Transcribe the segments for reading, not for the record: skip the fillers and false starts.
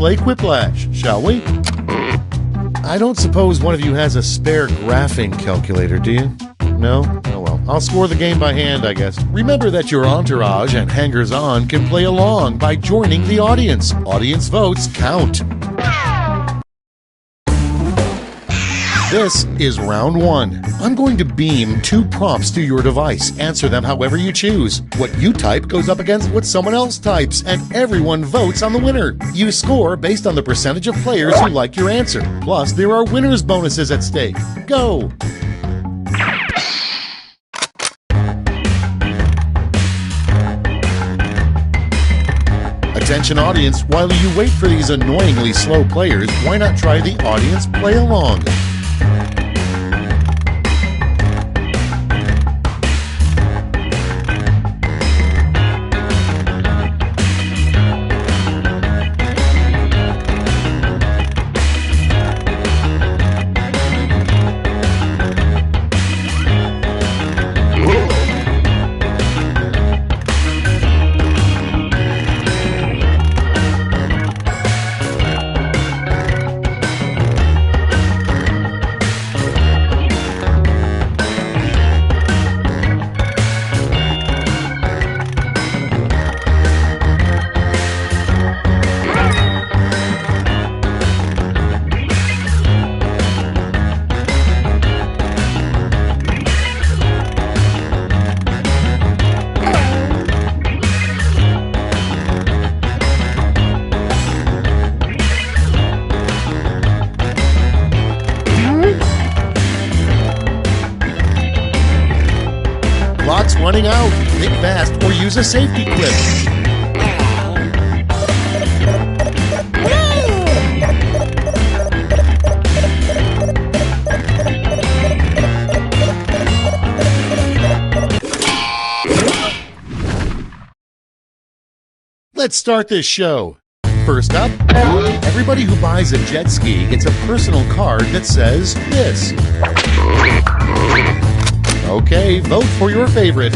play Quiplash, shall we? I don't suppose one of you has a spare graphing calculator, do you? No? Oh well. I'll score the game by hand, I guess. Remember that your entourage and hangers-on can play along by joining the audience. Audience votes count. This is round one. I'm going to beam 2 prompts to your device. Answer them however you choose. What you type goes up against what someone else types, and everyone votes on the winner. You score based on the percentage of players who like your answer. Plus, there are winners' bonuses at stake. Go! Attention audience, while you wait for these annoyingly slow players, why not try the audience play-along? Clock's running out. Think fast or use a safety clip. Let's start this show. First up, everybody who buys a jet ski gets a personal card that says this. Okay, vote for your favorite.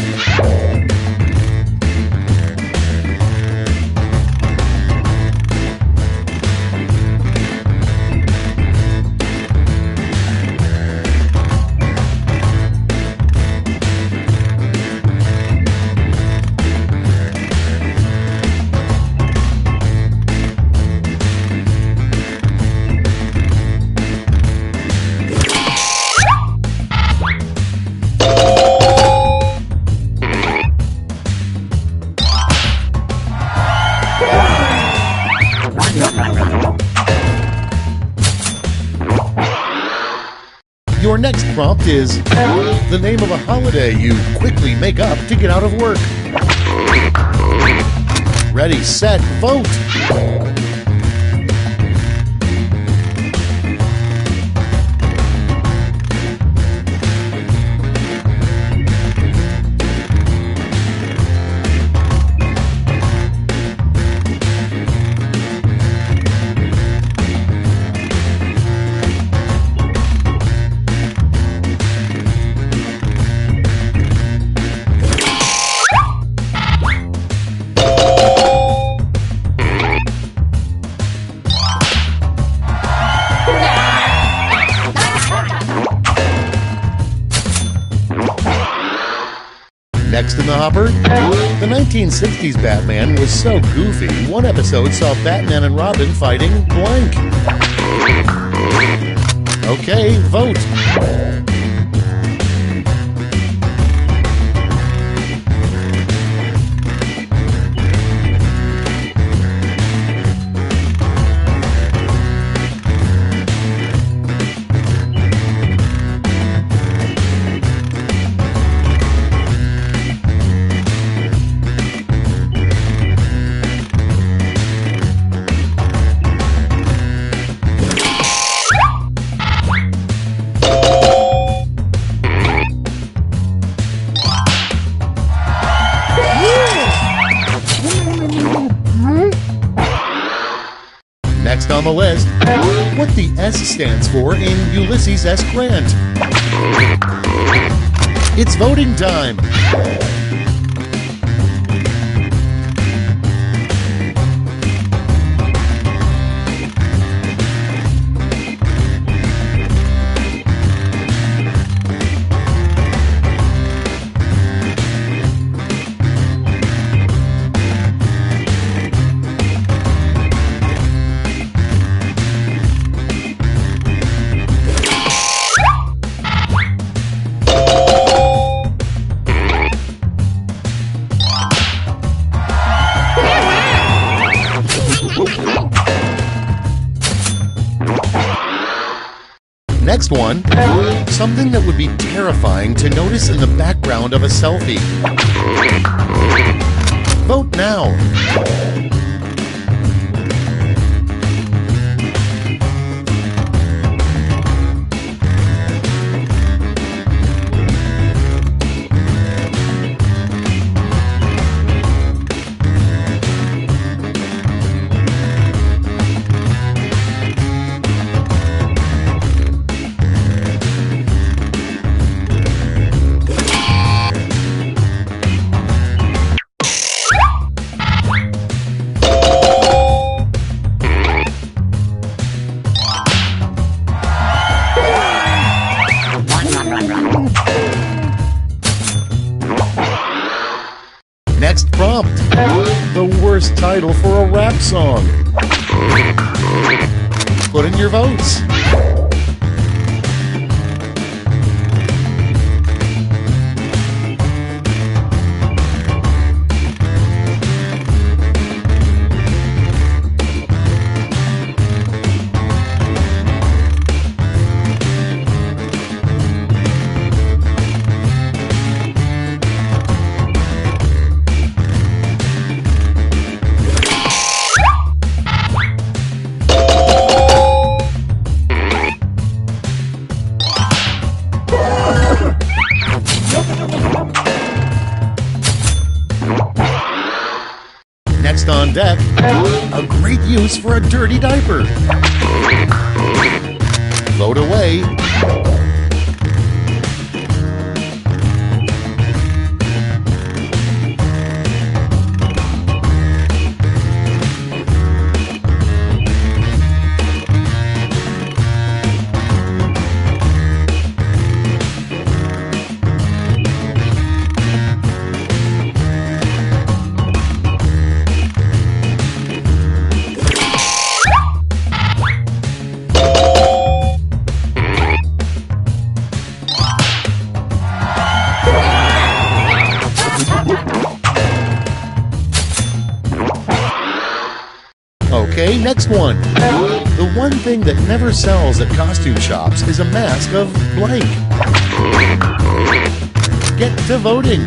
Your next prompt is the name of a holiday you quickly make up to get out of work. Ready, set, vote! Next in the hopper, the 1960s Batman was so goofy, one episode saw Batman and Robin fighting blank. Okay, vote. Next on the list, what the S stands for in Ulysses S. Grant. It's voting time. Next one, something that would be terrifying to notice in the background of a selfie. Vote now. Next prompt, the worst title for a rap song. Put in your votes. Next on deck, a great use for a dirty diaper. Vote away. Okay, next one. The one thing that never sells at costume shops is a mask of blank. Get to voting.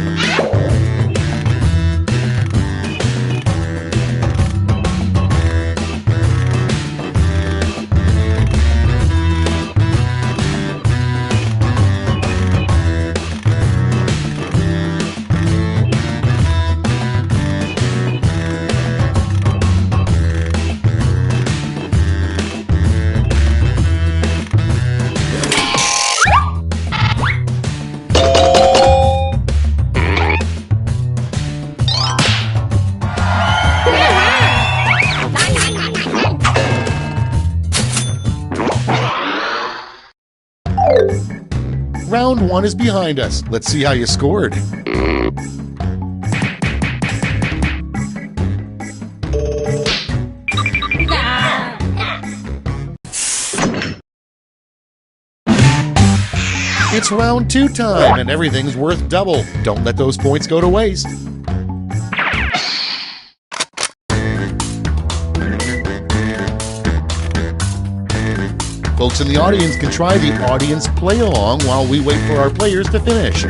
Round one is behind us. Let's see how you scored. It's round two time, and everything's worth double. Don't let those points go to waste. Folks in the audience can try the audience play-along while we wait for our players to finish.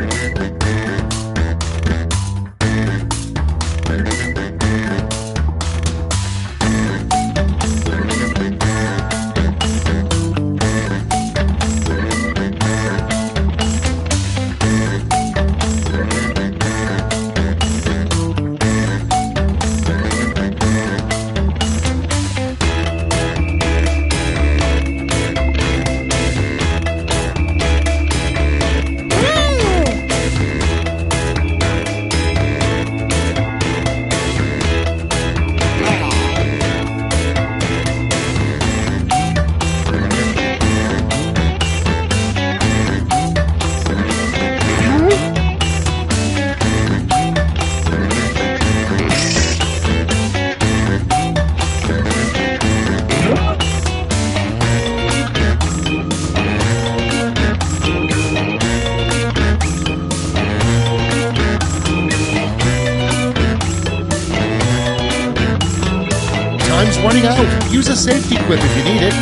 Time's running out. Use a safety quip if you need it.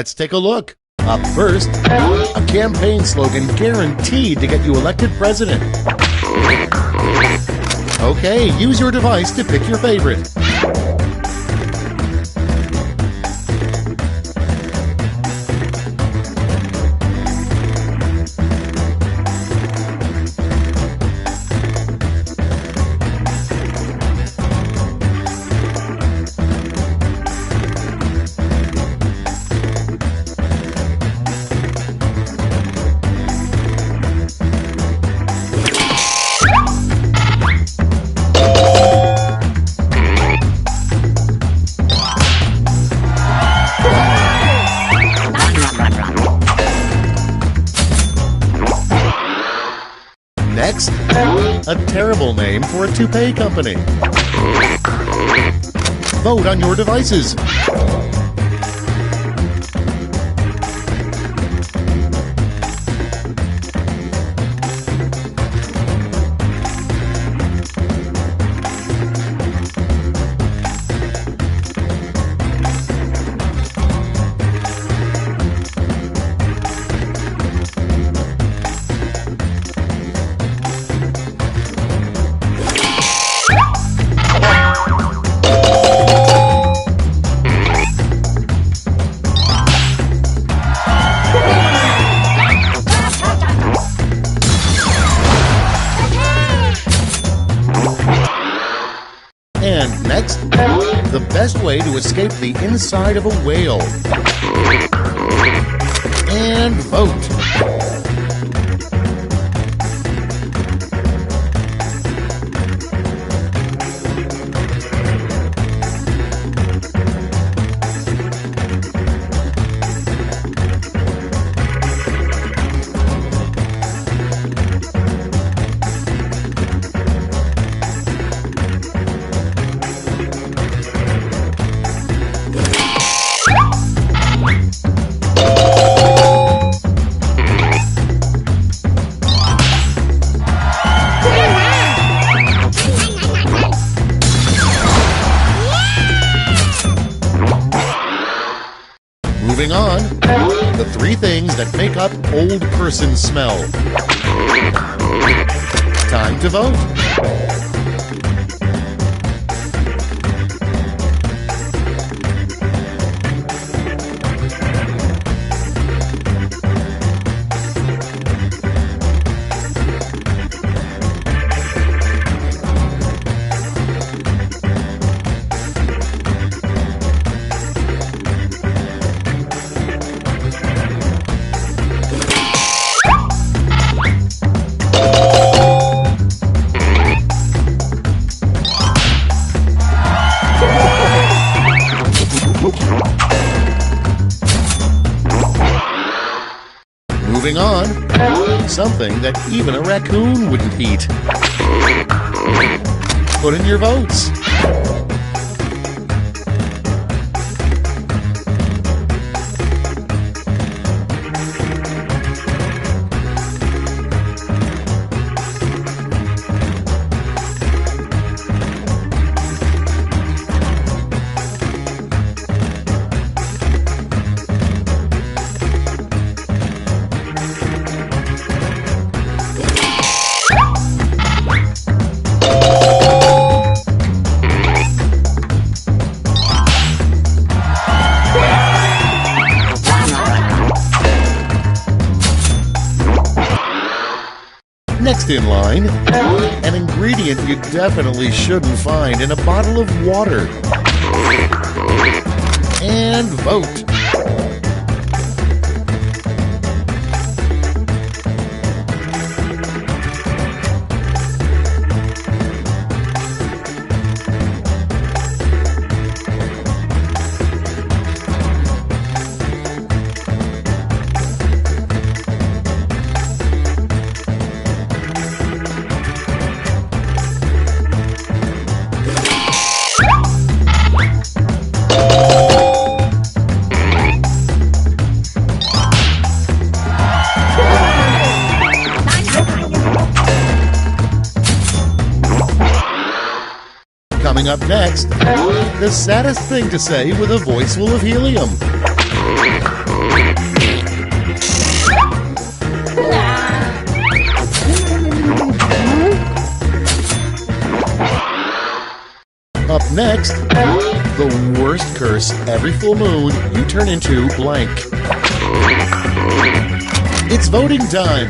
Let's take a look. Up first, a campaign slogan guaranteed to get you elected president. Okay, use your device to pick your favorite. Next, a terrible name for a toupee company. Vote on your devices. And next, the best way to escape the inside of a whale. And vote. Moving on, the 3 things that make up old person smell. Time to vote. Moving on, something that even a raccoon wouldn't eat. Put in your votes. Next in line, an ingredient you definitely shouldn't find in a bottle of water. And vote. Coming up next, the saddest thing to say with a voice full of helium. Up next, the worst curse. Every full moon, you turn into blank. It's voting time.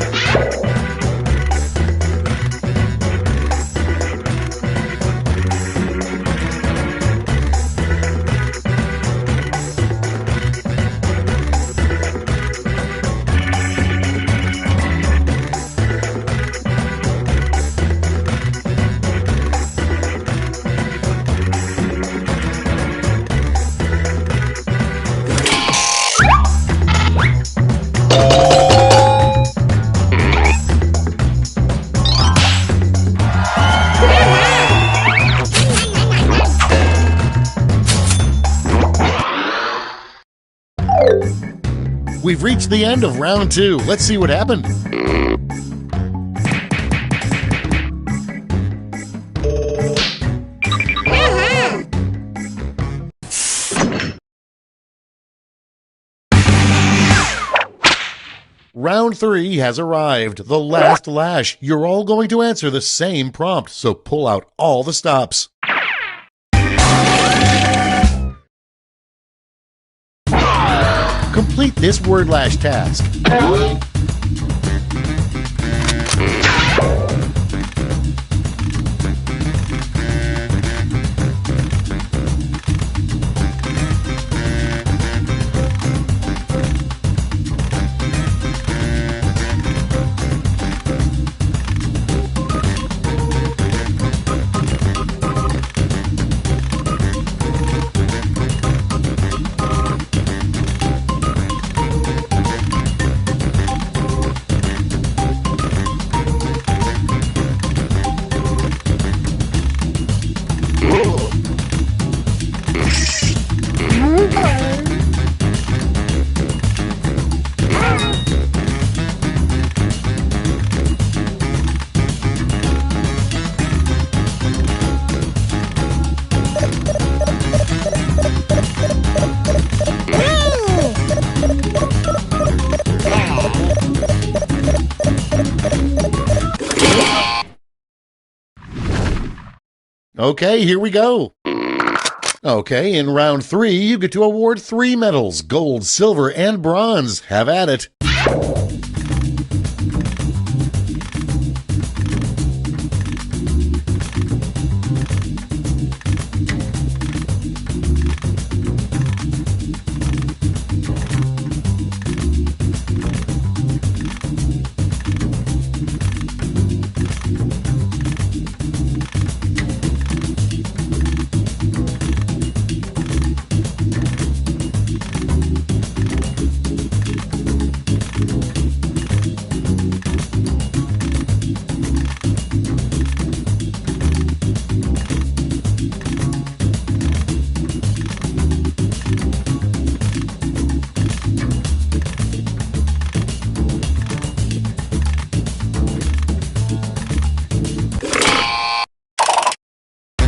We've reached the end of round 2. Let's see what happened. Round 3 has arrived. The last lash. You're all going to answer the same prompt, so pull out all the stops. Complete this word lash task. Okay, here we go. Okay, in round 3, you get to award 3 medals, gold, silver, and bronze. Have at it.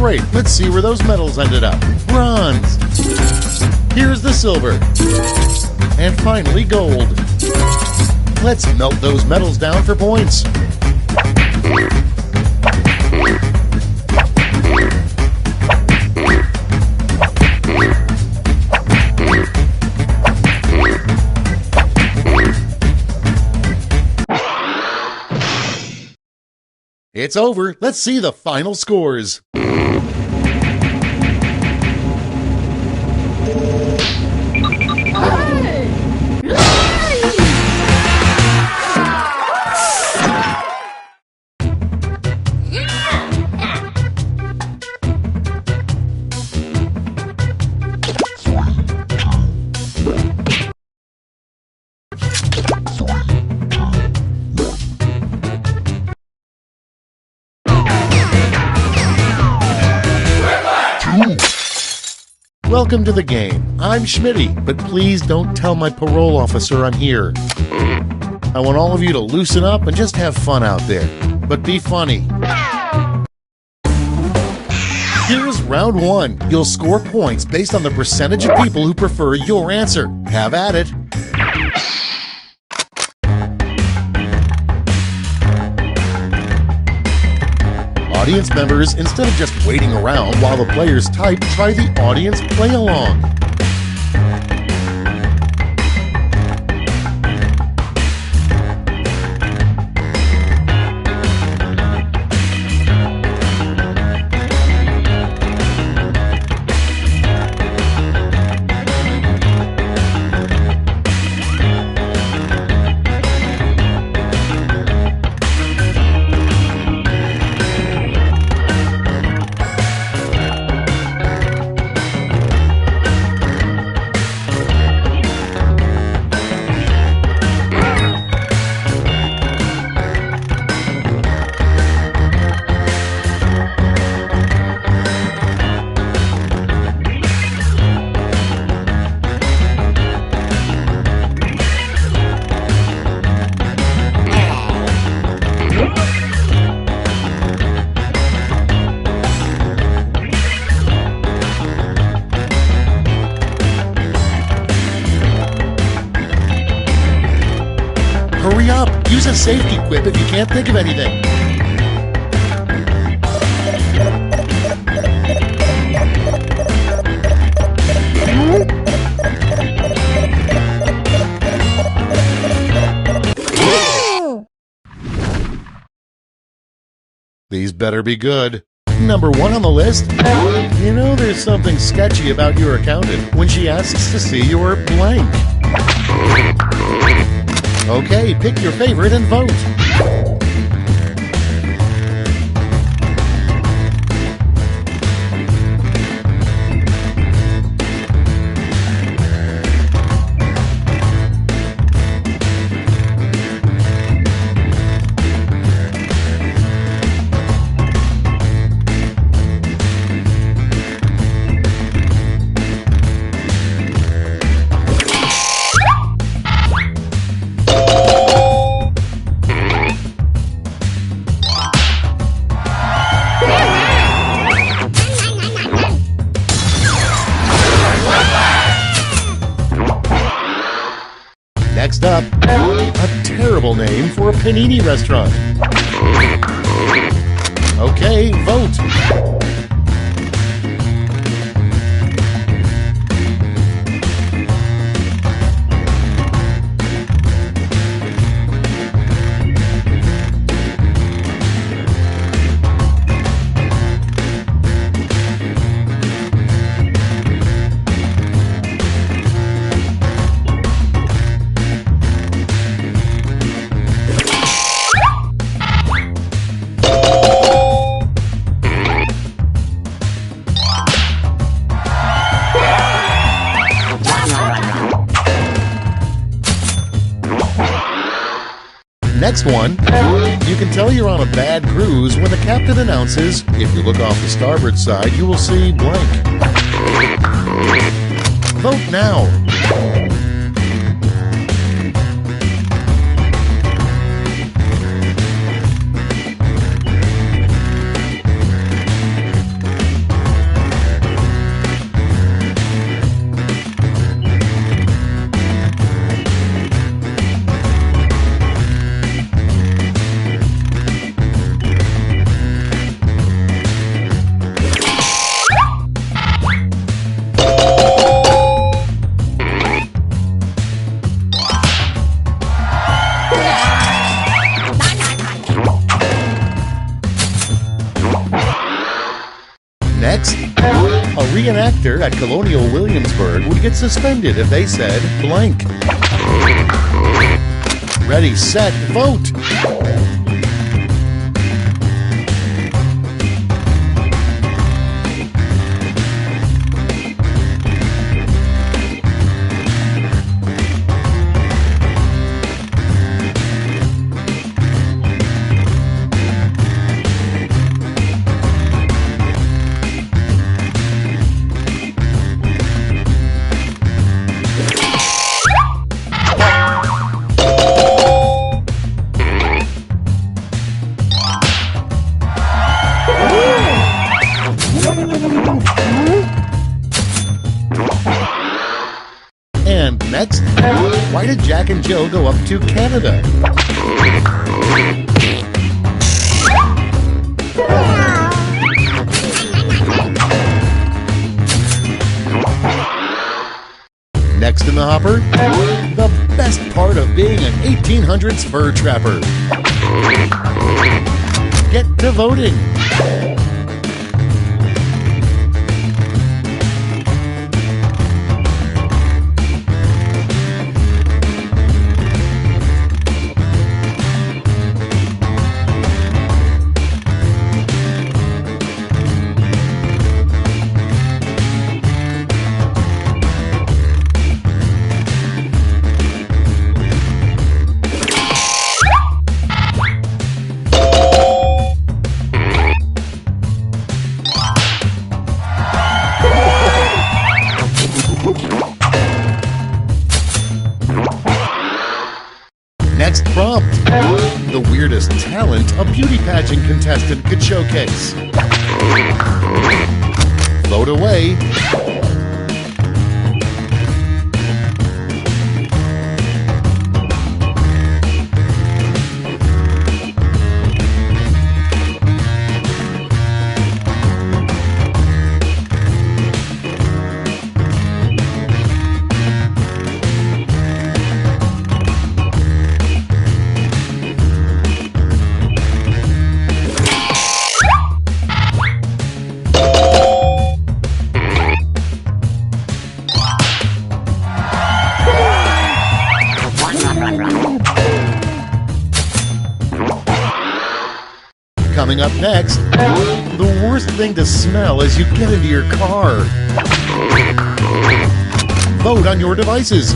Great, let's see where those medals ended up. Bronze. Here's the silver. And finally, gold. Let's melt those medals down for points. It's over. Let's see the final scores. Welcome to the game. I'm Schmitty, but please don't tell my parole officer I'm here. I want all of you to loosen up and just have fun out there. But be funny. Here's round one. You'll score points based on the percentage of people who prefer your answer. Have at it. Audience members, instead of just waiting around while the players type, try the audience play along. Hurry up! Use a safety quip if you can't think of anything. These better be good. Number one on the list. You know there's something sketchy about your accountant when she asks to see your blank. Okay, pick your favorite and vote. Next up, a terrible name for a panini restaurant. Okay, vote. Next one, you can tell you're on a bad cruise when the captain announces, if you look off the starboard side, you will see blank. Vote now. Next, a reenactor at Colonial Williamsburg would get suspended if they said blank. Ready, set, vote! Joe go up to Canada? Next in the hopper, the best part of being an 1800s fur trapper. Get to voting. Next prompt, the weirdest talent a beauty pageant contestant could showcase. Vote away. Coming up next, the worst thing to smell as you get into your car. Vote on your devices.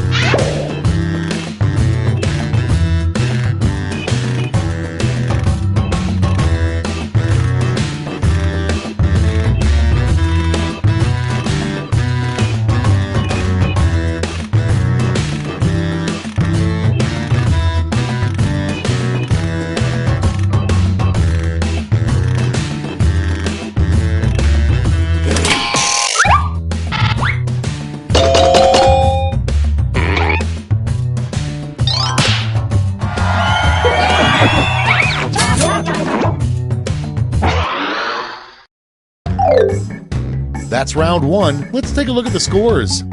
That's round one. Let's take a look at the scores.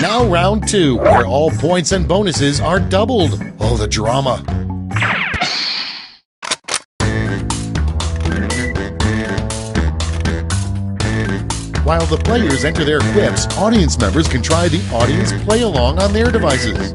Now round two, where all points and bonuses are doubled. Oh, the drama. While the players enter their quips, audience members can try the audience play-along on their devices.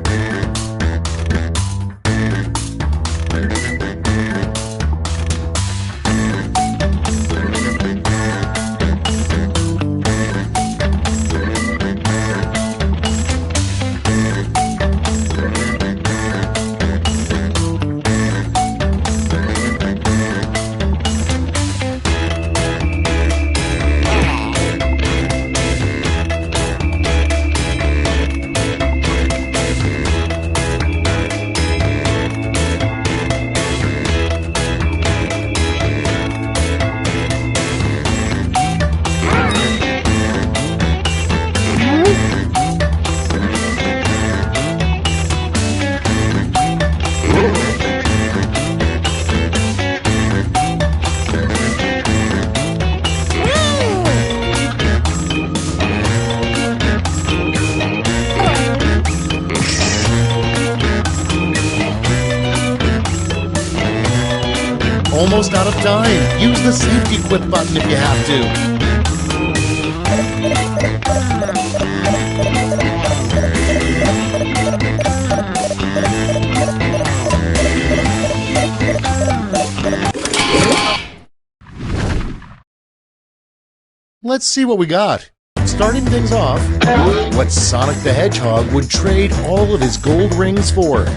Almost out of time. Use the safety quit button if you have to. Let's see what we got. Starting things off, what Sonic the Hedgehog would trade all of his gold rings for.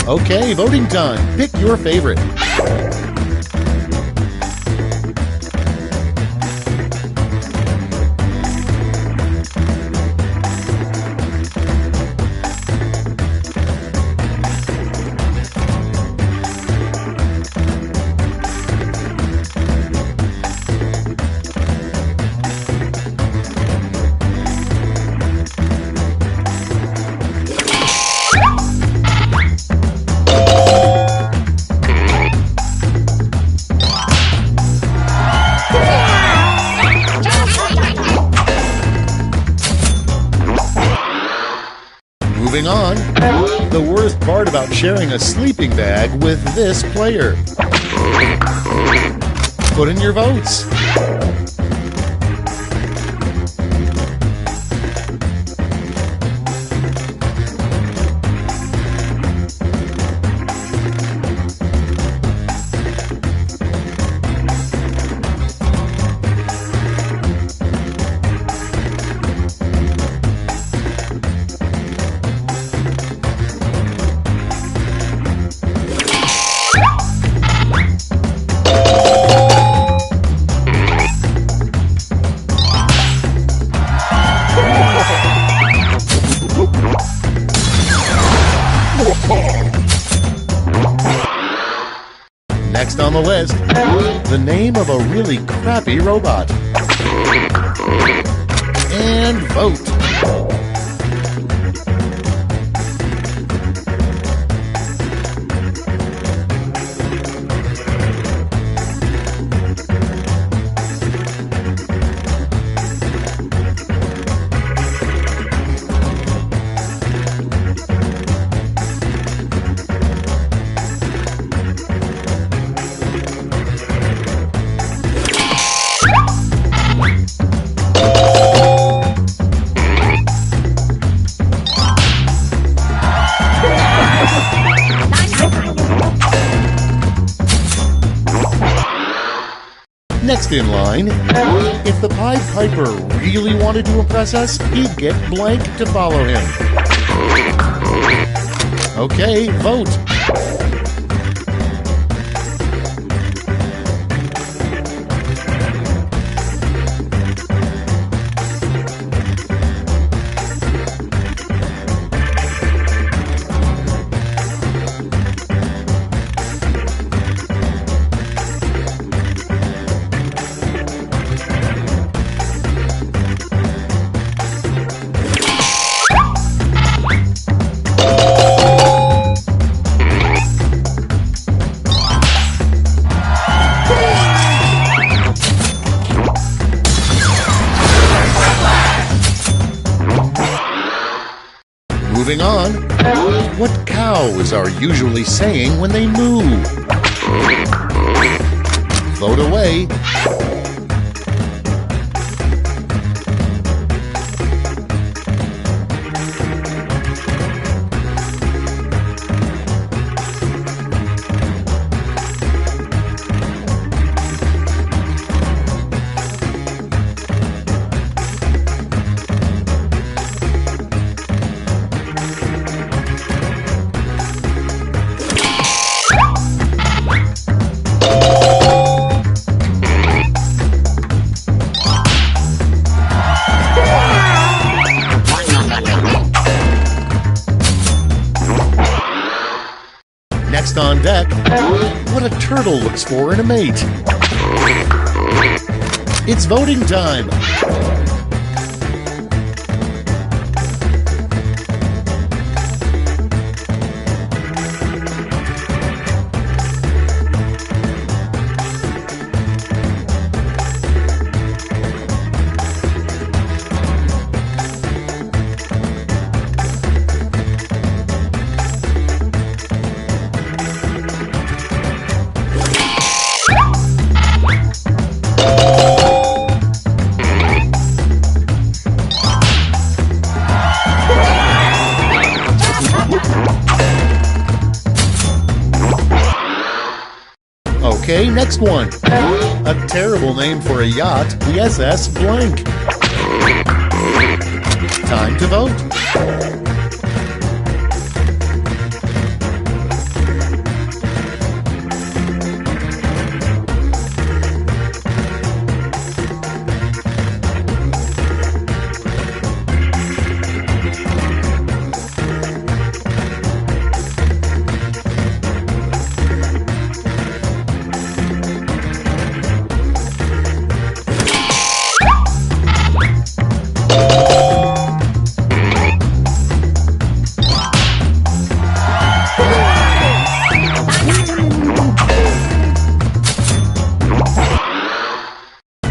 Okay, voting time. Pick your favorite. about sharing a sleeping bag with this player? Put in your votes. Next on the list, the name of a really crappy robot. And vote. Next in line, if the Pied Piper really wanted to impress us, he'd get Blank to follow him. Okay, vote. Moving on, what cows are usually saying when they moo? Vote away. Next on deck, what a turtle looks for in a mate. It's voting time. Okay, next one. A terrible name for a yacht, the SS Blank. Time to vote.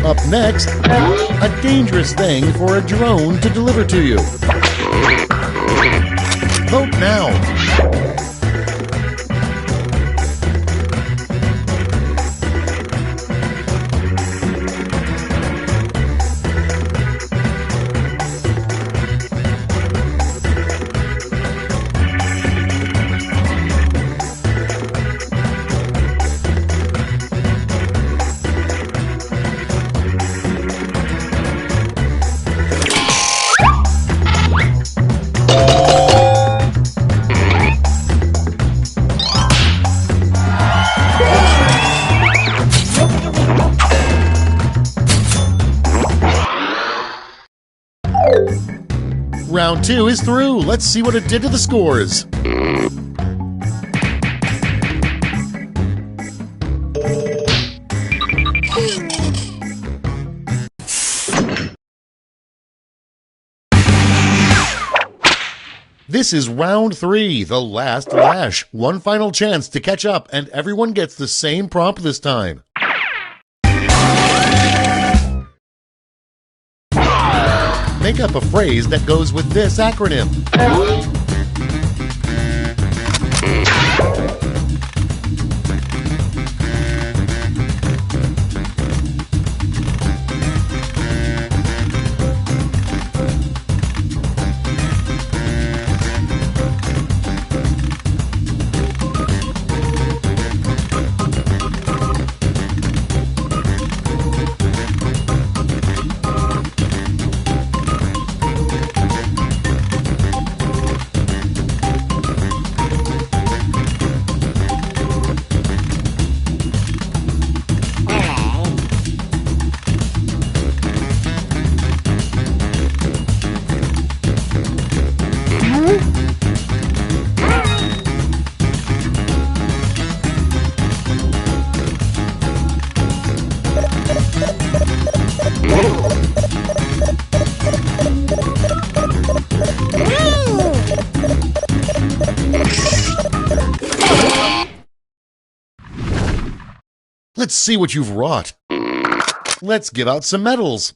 Up next, a dangerous thing for a drone to deliver to you. Vote now. Round 2 is through. Let's see what it did to the scores. This is round 3, the last lash. One final chance to catch up, and everyone gets the same prompt this time. Make up a phrase that goes with this acronym. Let's see what you've wrought. Let's give out some medals.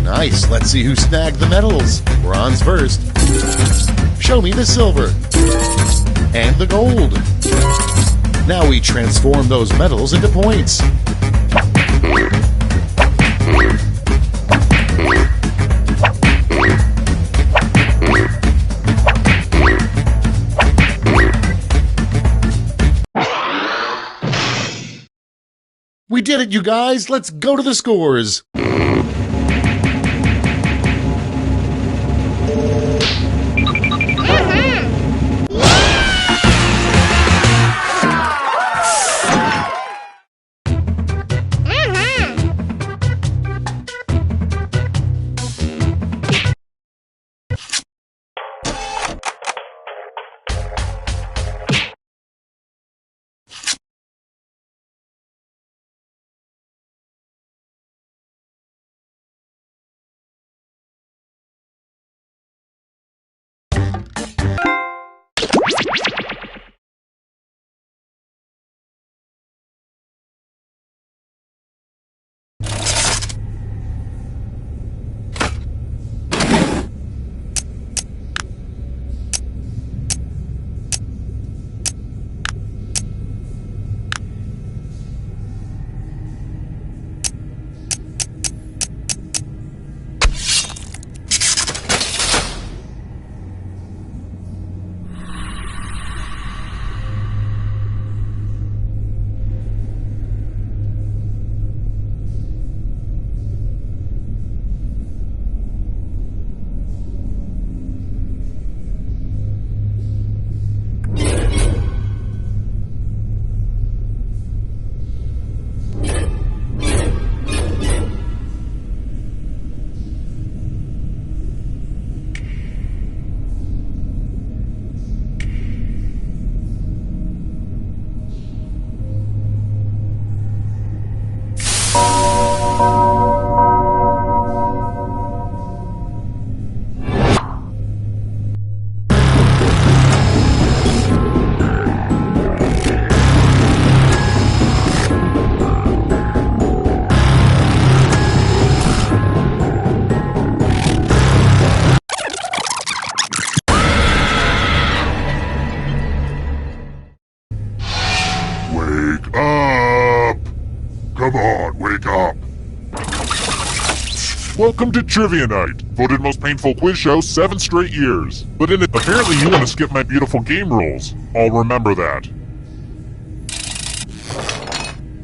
Nice. Let's see who snagged the medals. Bronze first. Show me the silver. And the gold. Now we transform those medals into points. We did it, you guys! Let's go to the scores! Come on, wake up. Welcome to Trivia Night, voted most painful quiz show 7 straight years. But in it, apparently you want to skip my beautiful game rules. I'll remember that.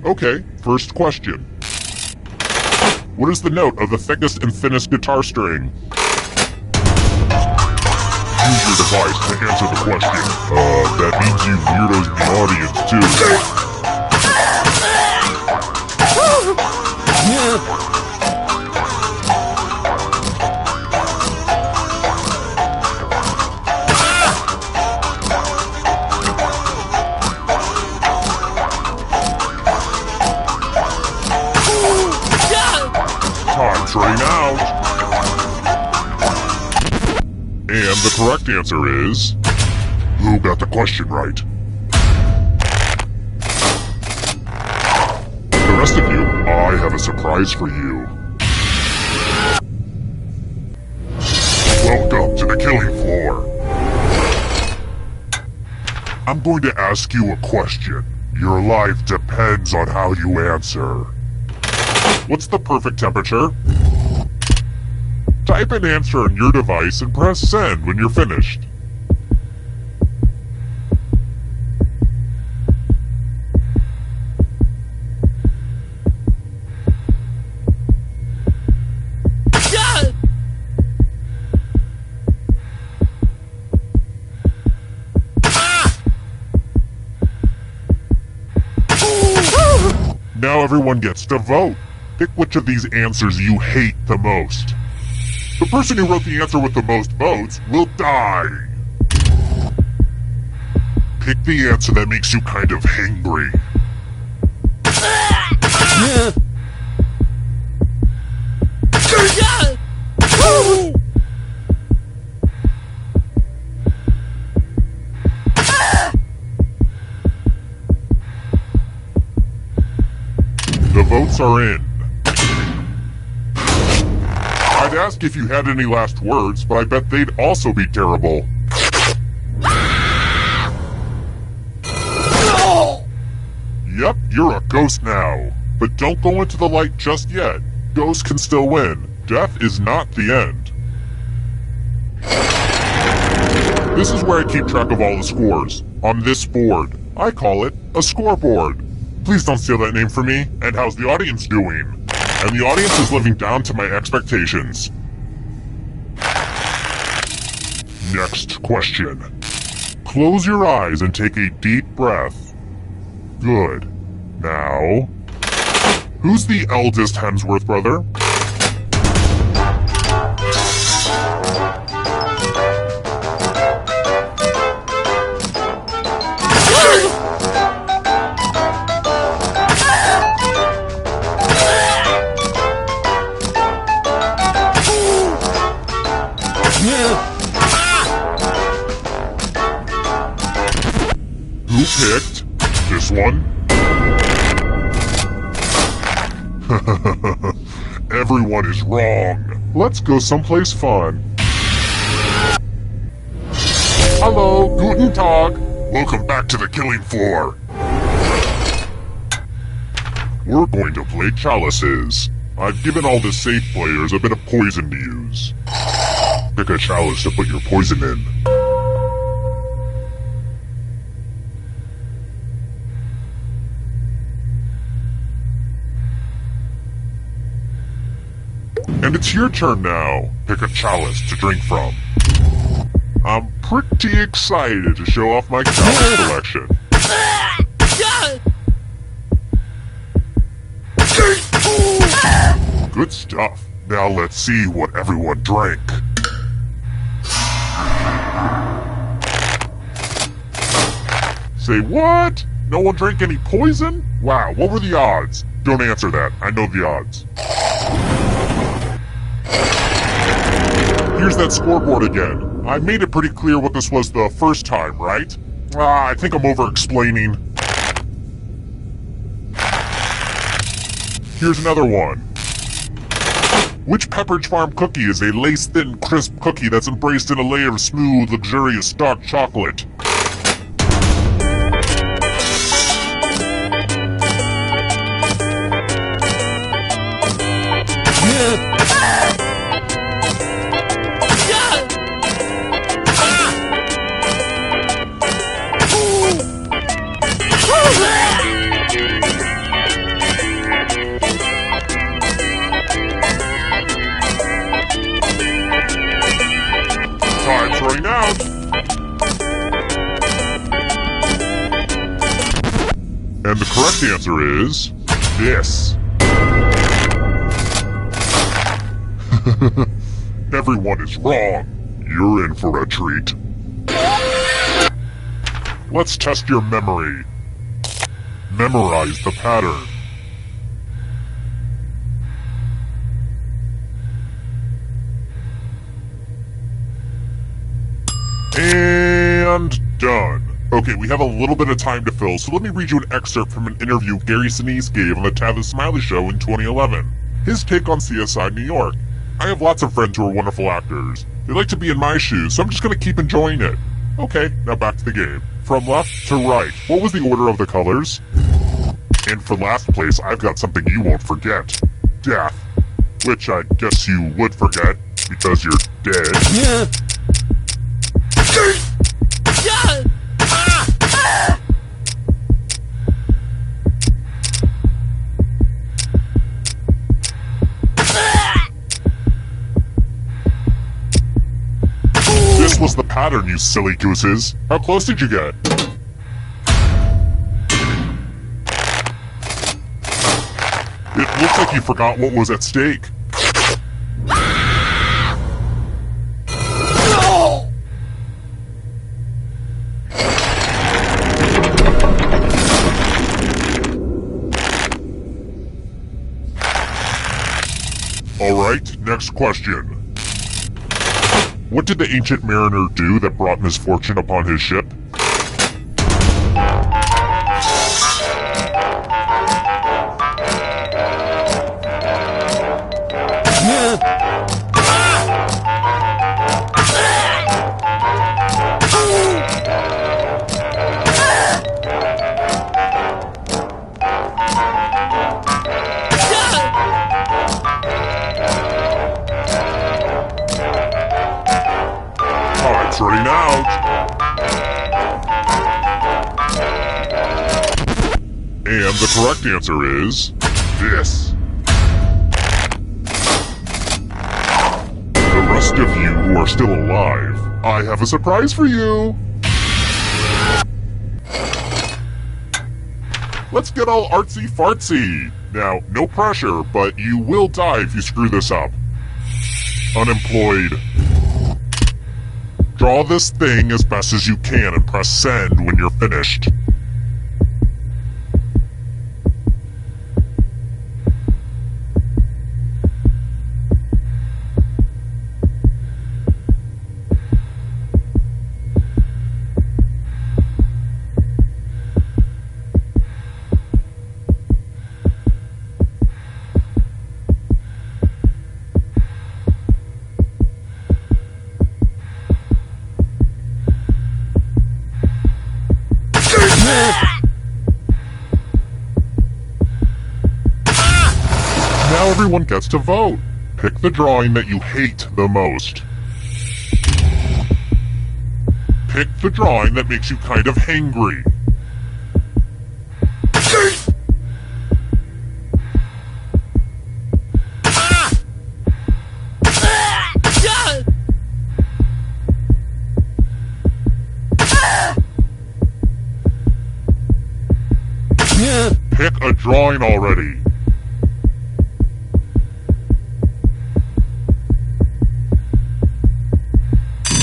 Okay, first question. What is the note of the thickest and thinnest guitar string? Use your device to answer the question. That means you weirdos in the audience, too. Time's running out. And the correct answer is... Who got the question right? The rest of you, I have a surprise for you. Welcome to the killing floor. I'm going to ask you a question. Your life depends on how you answer. What's the perfect temperature? Type an answer on your device and press send when you're finished. Now everyone gets to vote. Pick which of these answers you hate the most. The person who wrote the answer with the most votes will die. Pick the answer that makes you kind of hangry. The votes are in. I'd ask if you had any last words, but I bet they'd also be terrible. Yep, you're a ghost now. But don't go into the light just yet. Ghosts can still win. Death is not the end. This is where I keep track of all the scores. On this board. I call it a scoreboard. Please don't steal that name from me. And how's the audience doing? And the audience is living down to my expectations. Next question. Close your eyes and take a deep breath. Good. Now, who's the eldest Hemsworth brother? Who picked this one? Everyone is wrong. Let's go someplace fun. Hello, guten Tag. Welcome back to the killing floor. We're going to play chalices. I've given all the safe players a bit of poison to use. Pick a chalice to put your poison in. And it's your turn now. Pick a chalice to drink from. I'm pretty excited to show off my chalice collection. Good stuff. Now let's see what everyone drank. Say what? No one drank any poison? Wow, what were the odds? Don't answer that. I know the odds. Here's that scoreboard again. I made it pretty clear what this was the first time, right? I think I'm over-explaining. Here's another one. Which Pepperidge Farm cookie is a lace-thin, crisp cookie that's embraced in a layer of smooth, luxurious dark chocolate? running out. And the correct answer is this. Everyone is wrong. You're in for a treat. Let's test your memory. Memorize the pattern. And done. Okay, we have a little bit of time to fill, so let me read you an excerpt from an interview Gary Sinise gave on the Tavis Smiley Show in 2011. His take on CSI New York. I have lots of friends who are wonderful actors. They like to be in my shoes, so I'm just gonna keep enjoying it. Okay, now back to the game. From left to right, what was the order of the colors? And for last place, I've got something you won't forget. Death. Which I guess you would forget, because you're dead. This was the pattern, you silly gooses. How close did you get? It looks like you forgot what was at stake. Alright, next question. What did the ancient mariner do that brought misfortune upon his ship? It's running out. And the correct answer is this. The rest of you who are still alive, I have a surprise for you. Let's get all artsy fartsy. Now, no pressure, but you will die if you screw this up. Unemployed. Draw this thing as best as you can and press send when you're finished. Now everyone gets to vote. Pick the drawing that you hate the most. Pick the drawing that makes you kind of hangry. Pick a drawing already.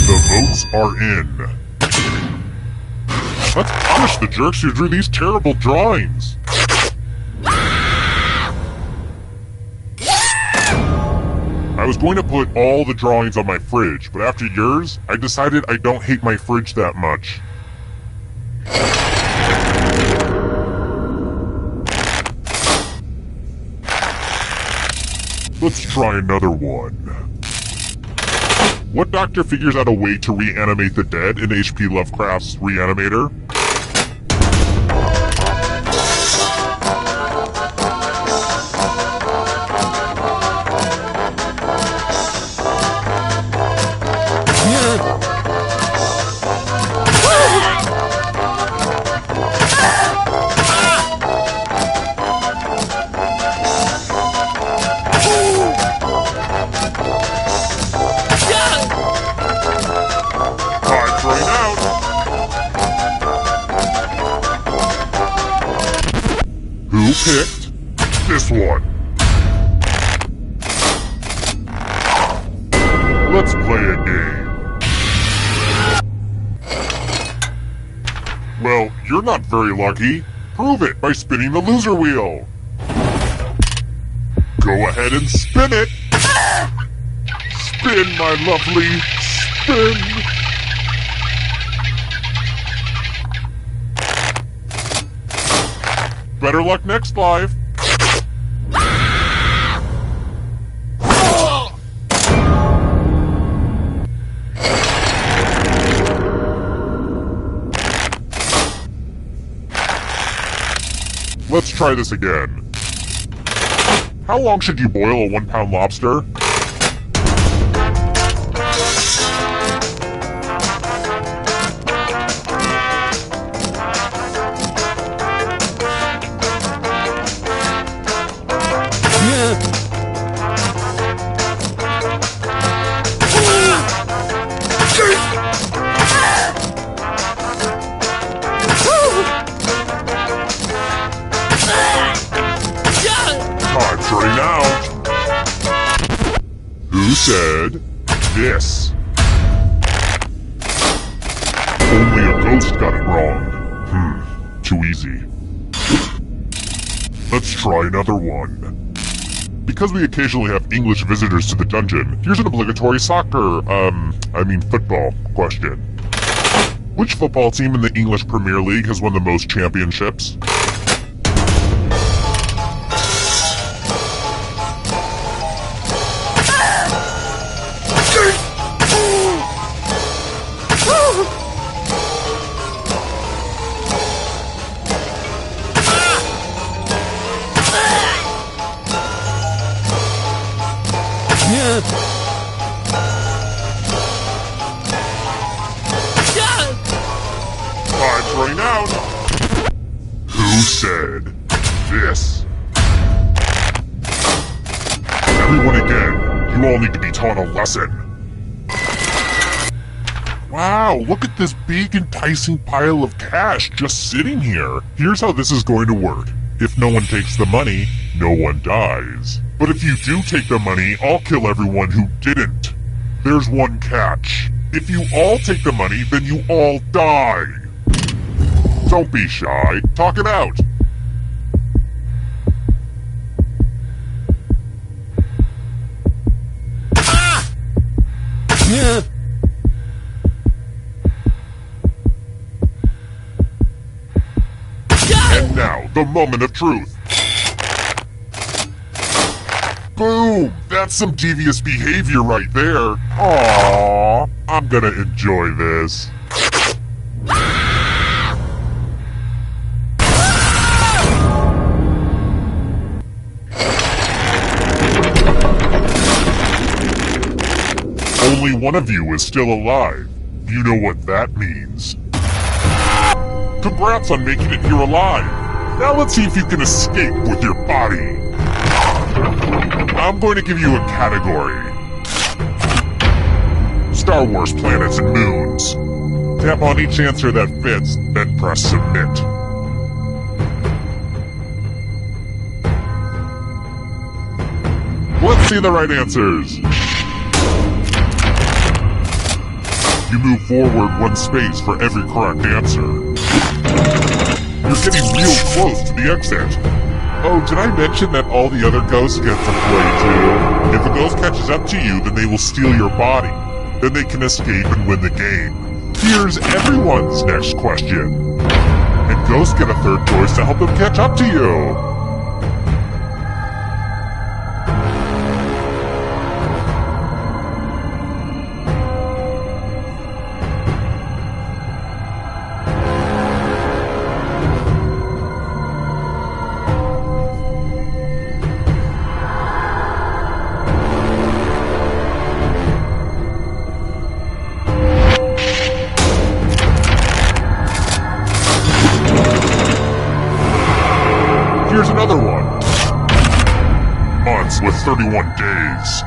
The votes are in. Let's punish the jerks who drew these terrible drawings. I was going to put all the drawings on my fridge, but after yours, I decided I don't hate my fridge that much. Let's try another one. What doctor figures out a way to reanimate the dead in H.P. Lovecraft's Reanimator? Who picked this one? Let's play a game. Well, you're not very lucky. Prove it by spinning the loser wheel. Go ahead and spin it. Spin, my lovely, spin. Better luck next live. Let's try this again. How long should you boil a 1-pound lobster? Time's running out. Who said this? Only a ghost got it wrong. Too easy. Let's try another one. Because we occasionally have English visitors to the dungeon, here's an obligatory football question. Which football team in the English Premier League has won the most championships? Time's running out. Who said this? Everyone again, you all need to be taught a lesson. Wow, look at this big enticing pile of cash just sitting here. Here's how this is going to work. If no one takes the money, no one dies. But if you do take the money, I'll kill everyone who didn't. There's one catch. If you all take the money, then you all die. Don't be shy. Talk it out. And now, the moment of truth. Boom! That's some devious behavior right there. Aww, I'm gonna enjoy this. Only one of you is still alive. You know what that means. Congrats on making it here alive. Now let's see if you can escape with your body. I'm going to give you a category. Star Wars planets and moons. Tap on each answer that fits, then press submit. Let's see the right answers. You move forward one space for every correct answer. You're getting real close to the exit. Oh, did I mention that all the other ghosts get to play too? If a ghost catches up to you, then they will steal your body. Then they can escape and win the game. Here's everyone's next question. And ghosts get a third choice to help them catch up to you. Here's another one. Months with 31 days.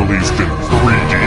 released in 3D.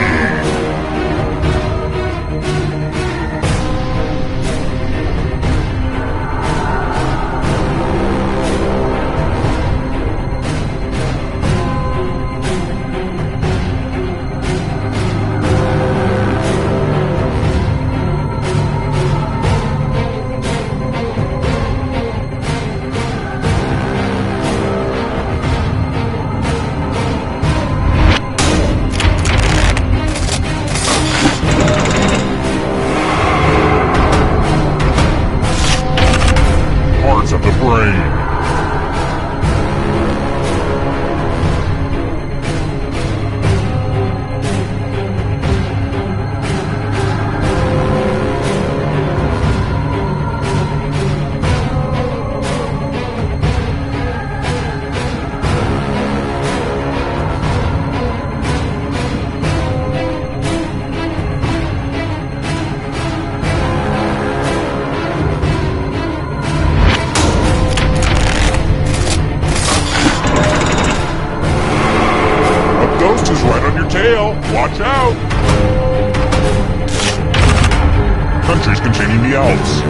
Parts of the brain. Ghost is right on your tail. Watch out! Countries containing the Alps.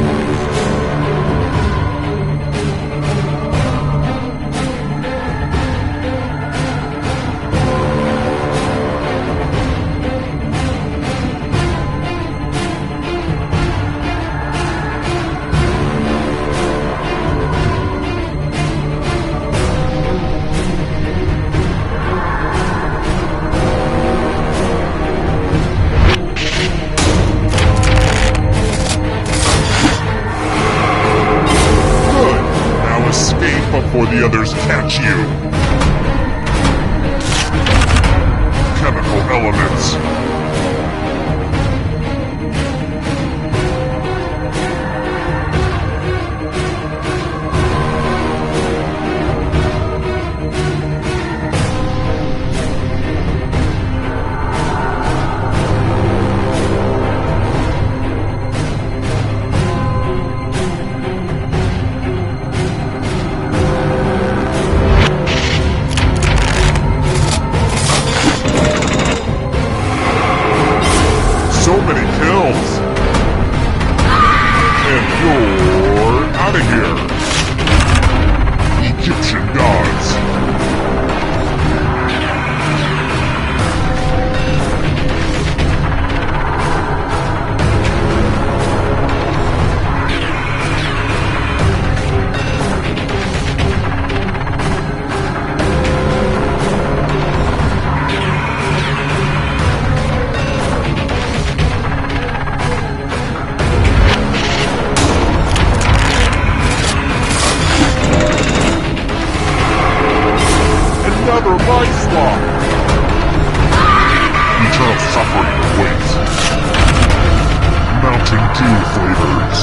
Before the others catch you. Chemical elements. So many kills! And you're out of here! Egyptian gods! Another life swap! Eternal suffering awaits. Mountain Dew flavors.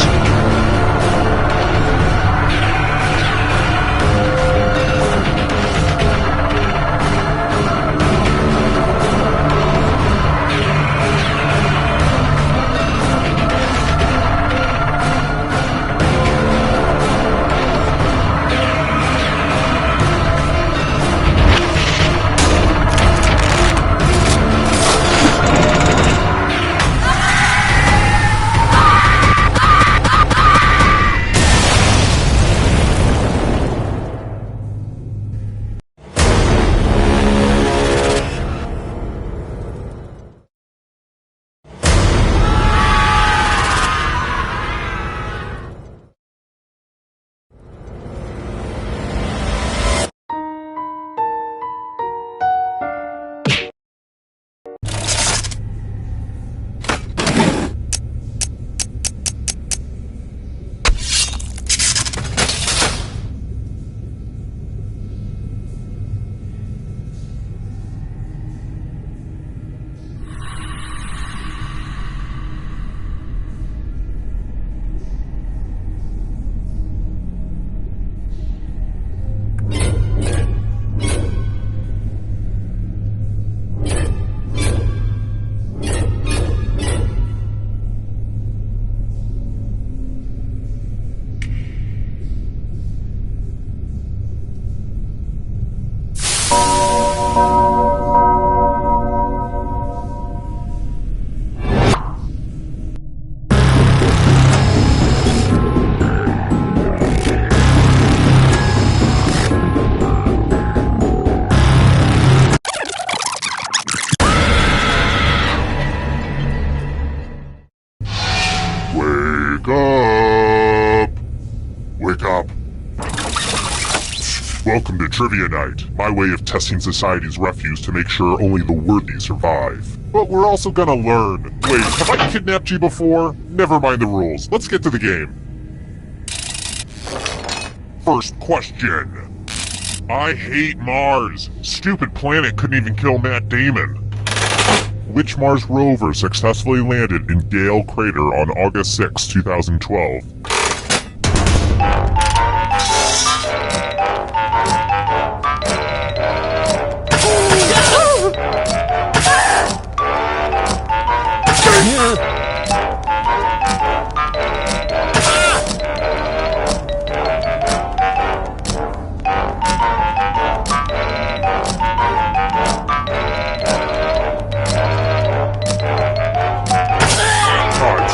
Welcome to Trivia Night, my way of testing society's refuse to make sure only the worthy survive. But we're also gonna learn. Wait, have I kidnapped you before? Never mind the rules. Let's get to the game. First question. I hate Mars. Stupid planet couldn't even kill Matt Damon. Which Mars rover successfully landed in Gale Crater on August 6, 2012?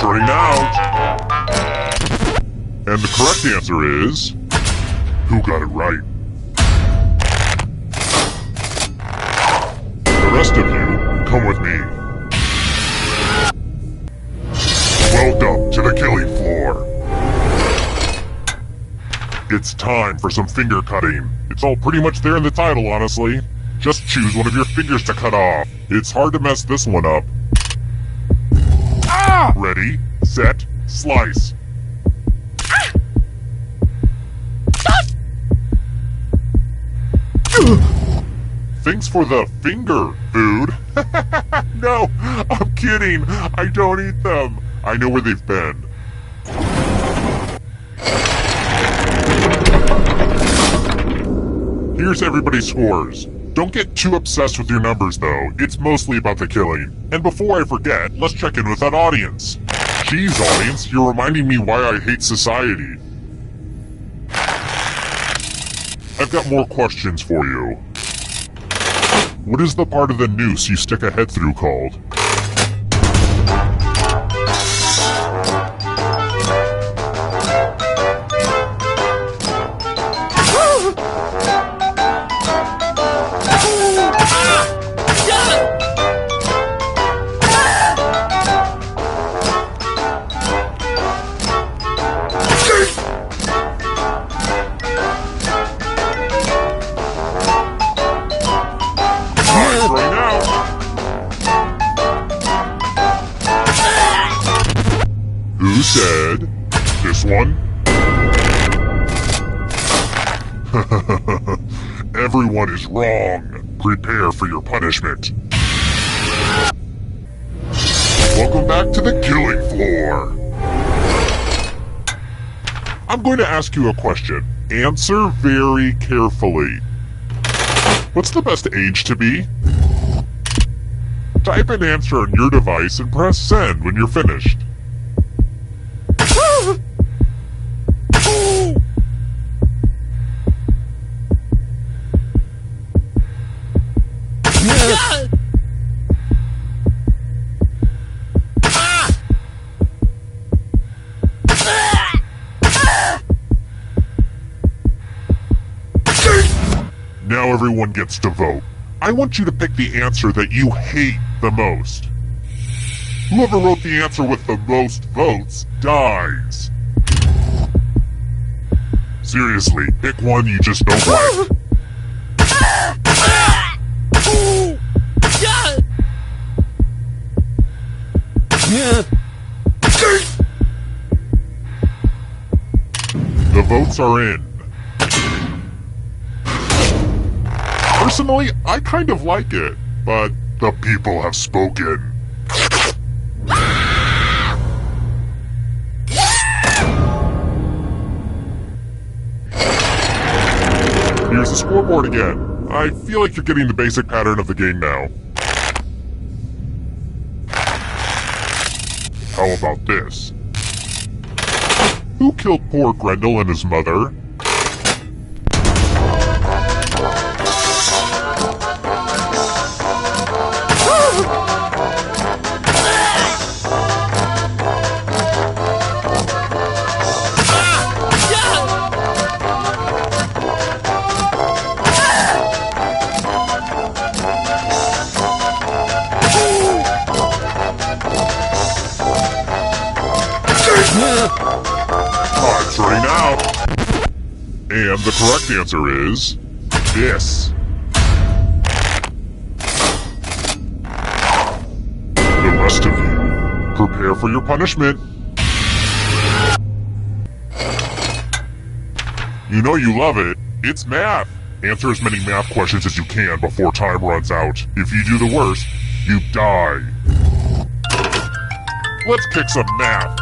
Running out. And the correct answer is... who got it right? The rest of you, come with me. Welcome to the killing floor. It's time for some finger cutting. It's all pretty much there in the title, honestly. Just choose one of your fingers to cut off. It's hard to mess this one up. Ready, set, slice. Thanks for the finger, food. No, I'm kidding. I don't eat them. I know where they've been. Here's everybody's scores. Don't get too obsessed with your numbers, though. It's mostly about the killing. And before I forget, let's check in with that audience. Jeez, audience, you're reminding me why I hate society. I've got more questions for you. What is the part of the noose you stick a head through called? Who said this one? Everyone is wrong. Prepare for your punishment. Welcome back to the killing floor. I'm going to ask you a question. Answer very carefully. What's the best age to be? Type an answer on your device and press send when you're finished. Now everyone gets to vote. I want you to pick the answer that you hate the most. Whoever wrote the answer with the most votes dies. Seriously, pick one you just don't like. The votes are in. Personally, I kind of like it, but the people have spoken. Here's the scoreboard again. I feel like you're getting the basic pattern of the game now. How about this? Who killed poor Grendel and his mother? Time's running out. And the correct answer is... this. The rest of you, prepare for your punishment. You know you love it. It's math. Answer as many math questions as you can before time runs out. If you do the worst, you die. Let's kick some math.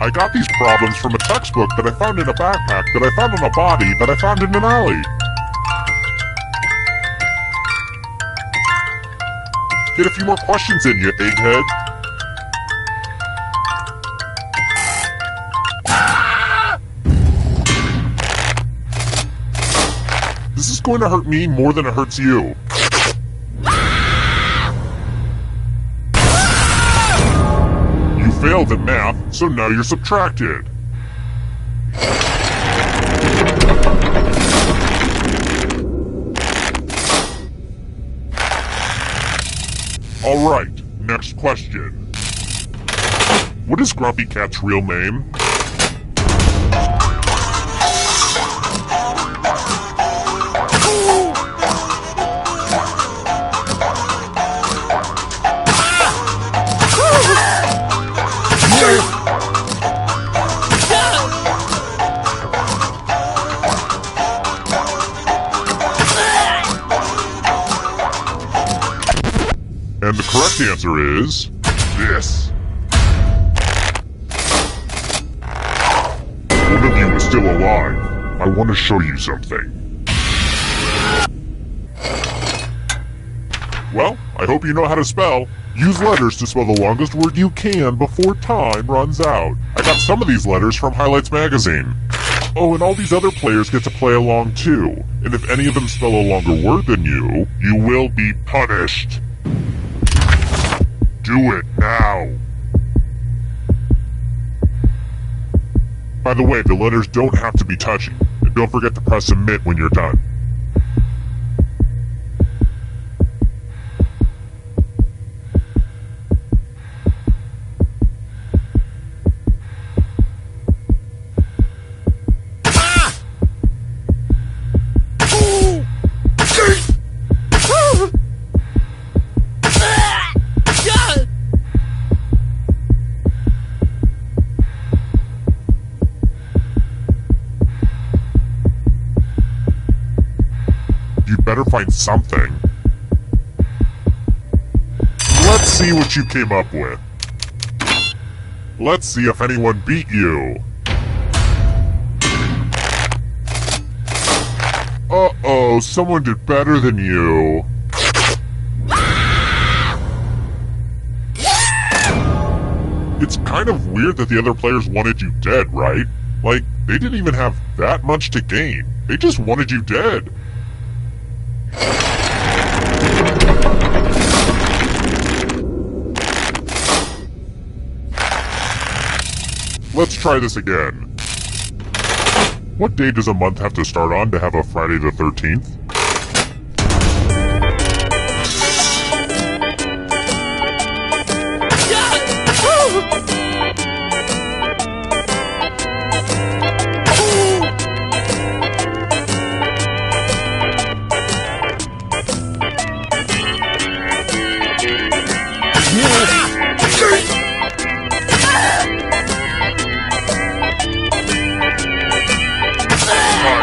I got these problems from a textbook that I found in a backpack that I found on a body that I found in an alley. Get a few more questions in, you egghead. This is going to hurt me more than it hurts you. You failed at math, so now you're subtracted. Alright, next question. What is Grumpy Cat's real name? And the correct answer is this. One of you is still alive. I want to show you something. Well, I hope you know how to spell. Use letters to spell the longest word you can before time runs out. I got some of these letters from Highlights Magazine. Oh, and all these other players get to play along too. And if any of them spell a longer word than you, you will be punished. Do it now. By the way, the letters don't have to be touching. And don't forget to press submit when you're done. You better find something. Let's see what you came up with. Let's see if anyone beat you. Uh-oh, someone did better than you. It's kind of weird that the other players wanted you dead, right? Like, they didn't even have that much to gain. They just wanted you dead. Let's try this again. What day does a month have to start on to have a Friday the 13th?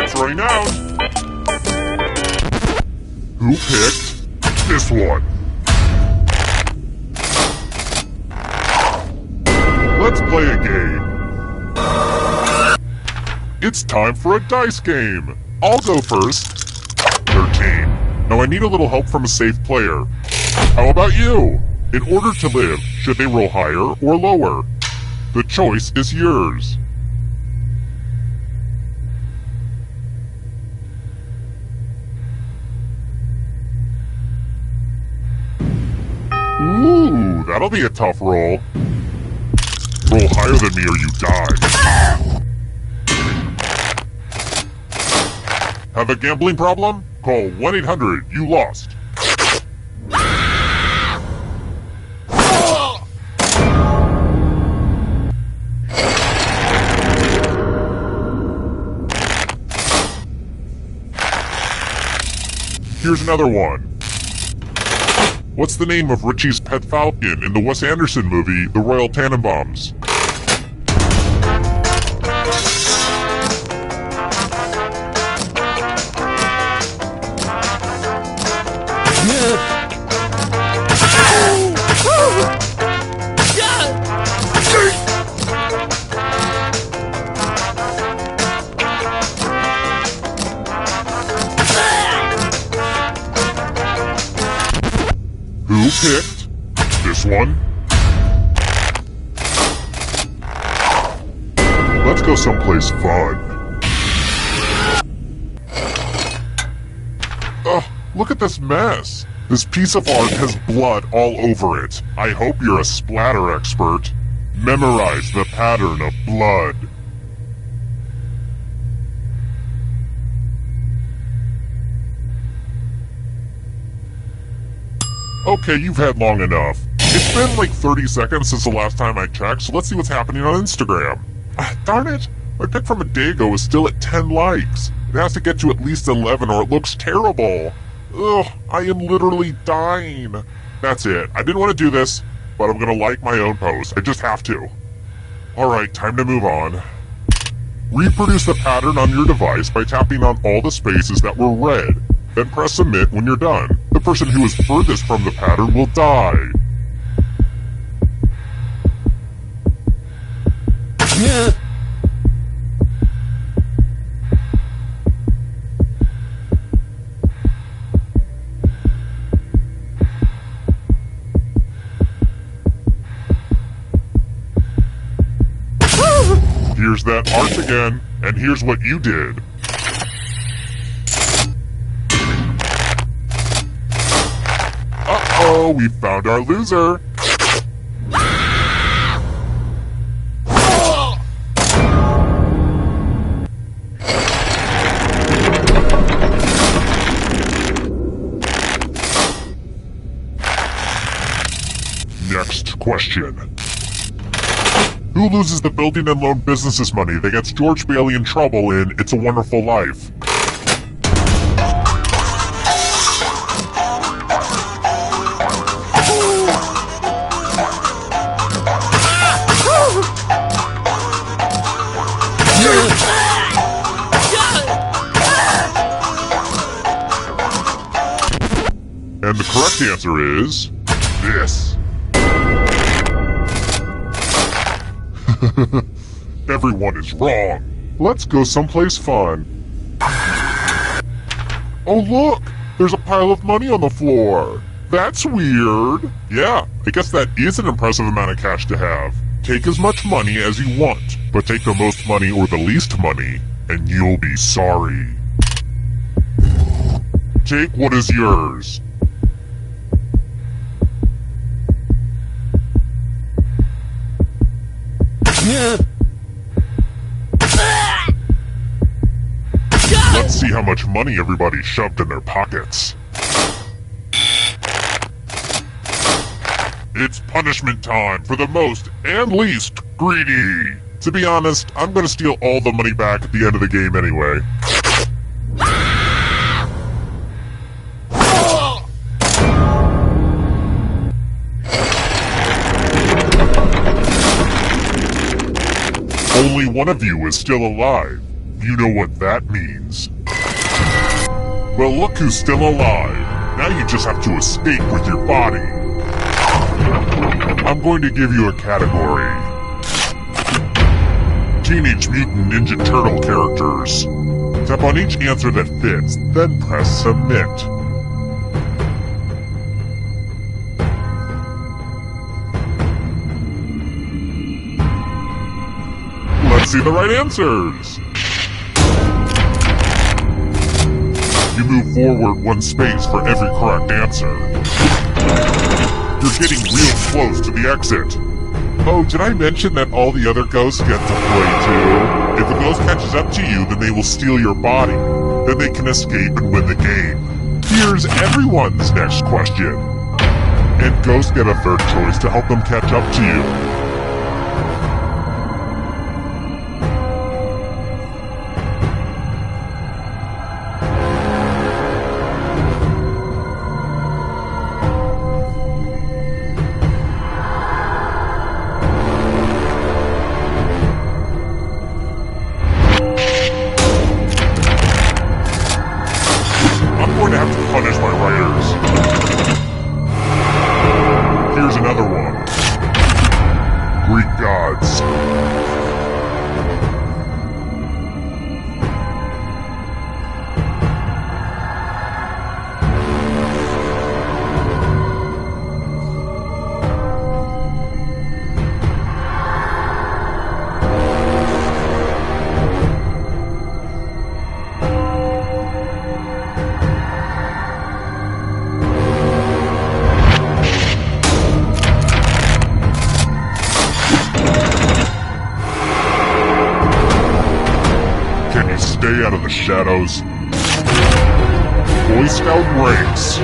Time's out. Who picked this one? Let's play a game. It's time for a dice game. I'll go first. 13. Now I need a little help from a safe player. How about you? In order to live, should they roll higher or lower? The choice is yours. Ooh, that'll be a tough roll. Roll higher than me or you die. Have a gambling problem? Call 1-800-YOU-LOST. Here's another one. What's the name of Richie's pet falcon in the Wes Anderson movie, The Royal Tannenbaums? Who picked this one? Let's go someplace fun. Ugh, look at this mess. This piece of art has blood all over it. I hope you're a splatter expert. Memorize the pattern of blood. Okay, you've had long enough. It's been like 30 seconds since the last time I checked, so let's see what's happening on Instagram. Darn it! My pic from a day ago is still at 10 likes. It has to get to at least 11 or it looks terrible. Ugh, I am literally dying. That's it. I didn't want to do this, but I'm gonna like my own post. I just have to. Alright, time to move on. Reproduce the pattern on your device by tapping on all the spaces that were red. Then press submit when you're done. The person who is furthest from the pattern will die. Here's that art again, and here's what you did. Uh-oh, we found our loser. Next question. Who loses the building and loan businesses money that gets George Bailey in trouble in It's a Wonderful Life? And the correct answer is this. Everyone is wrong. Let's go someplace fun. Oh look! There's a pile of money on the floor. That's weird. Yeah, I guess that is an impressive amount of cash to have. Take as much money as you want, but take the most money or the least money, and you'll be sorry. Take what is yours. Let's see how much money everybody shoved in their pockets. It's punishment time for the most and least greedy. To be honest, I'm gonna steal all the money back at the end of the game anyway. Only one of you is still alive. You know what that means. Well, look who's still alive. Now you just have to escape with your body. I'm going to give you a category. Teenage Mutant Ninja Turtle characters. Tap on each answer that fits, then press submit. Let's see the right answers. You move forward one space for every correct answer. You're getting real close to the exit. Oh, did I mention that all the other ghosts get to play too? If a ghost catches up to you, then they will steal your body. Then they can escape and win the game. Here's everyone's next question. And ghosts get a third choice to help them catch up to you. Here's another one. Greek gods. Can you stay out of the shadows? Boy Scout ranks.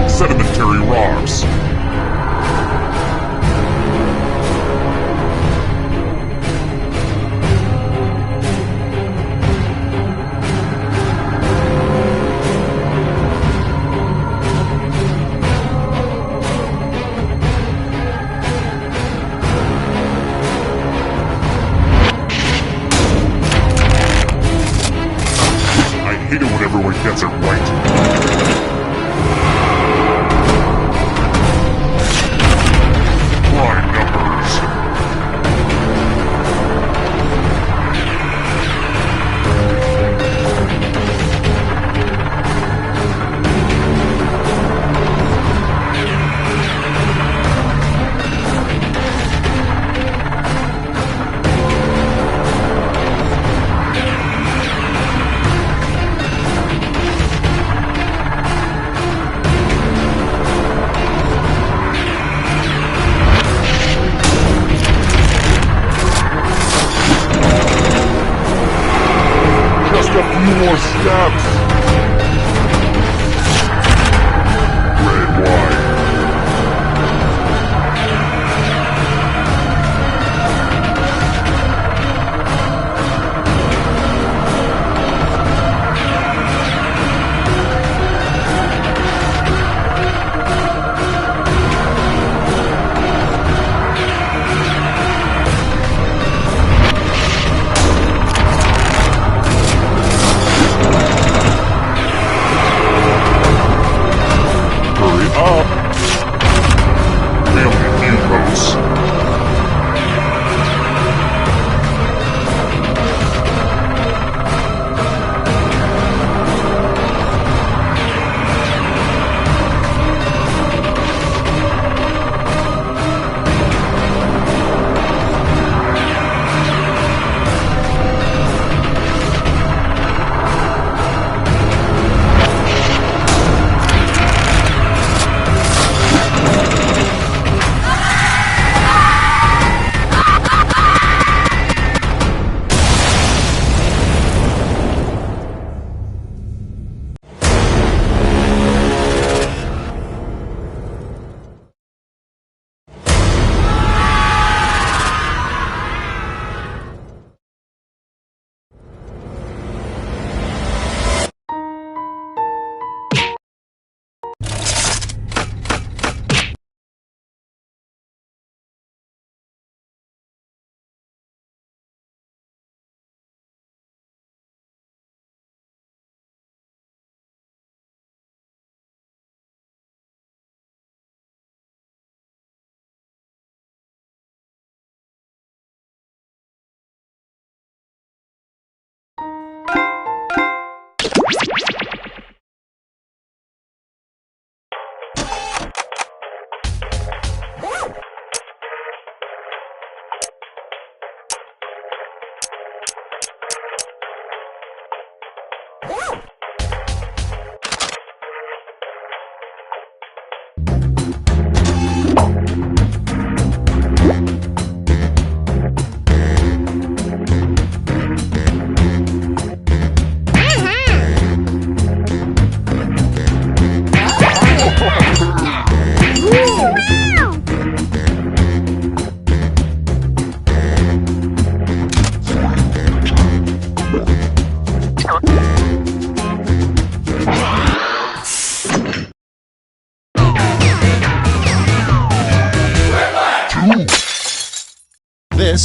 Sedimentary rocks. I hate it when everyone gets it right. Prime numbers. Just a few more steps. Red wine.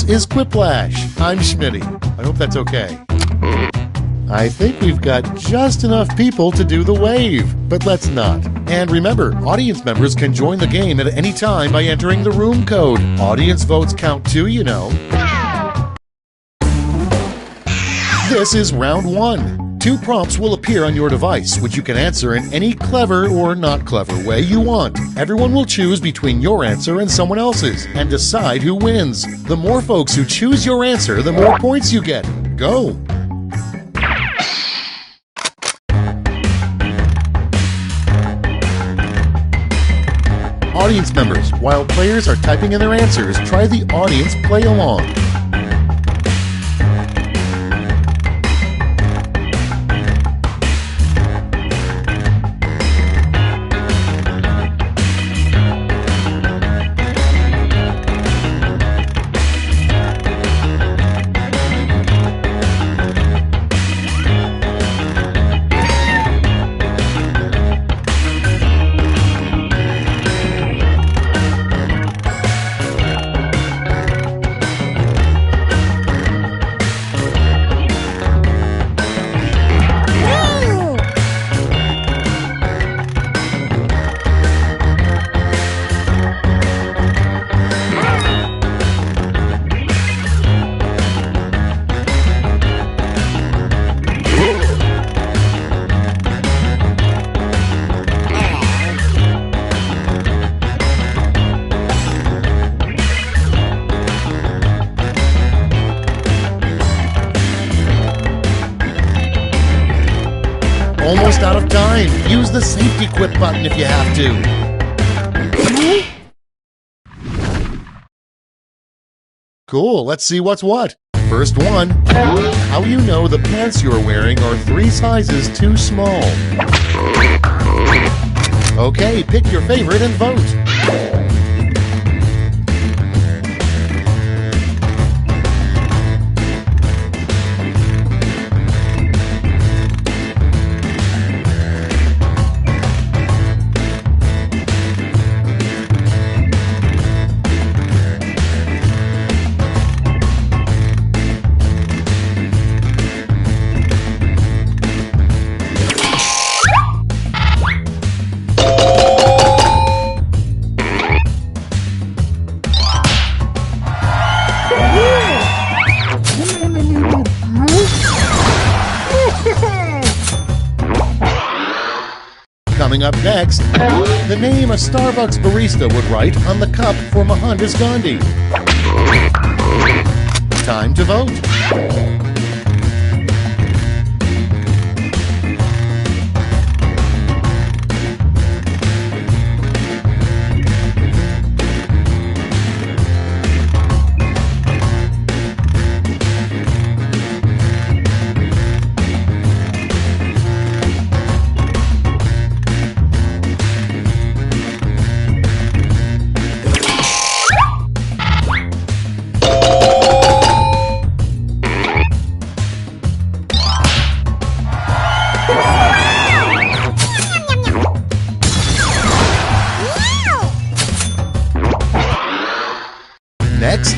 is Quiplash. I'm Schmitty. I hope that's okay. I think we've got just enough people to do the wave, but let's not. And remember, audience members can join the game at any time by entering the room code. Audience votes count too, you know. This is round 1. 2 prompts will appear on your device, which you can answer in any clever or not clever way you want. Everyone will choose between your answer and someone else's, and decide who wins. The more folks who choose your answer, the more points you get. Go! Audience members, while players are typing in their answers, try the audience play along. Almost out of time. Use the safety quit button if you have to. Cool, let's see what's what. First one. How you know the pants you're wearing are 3 sizes too small? Okay, pick your favorite and vote. Coming up next, the name a Starbucks barista would write on the cup for Mohandas Gandhi. Time to vote. Next,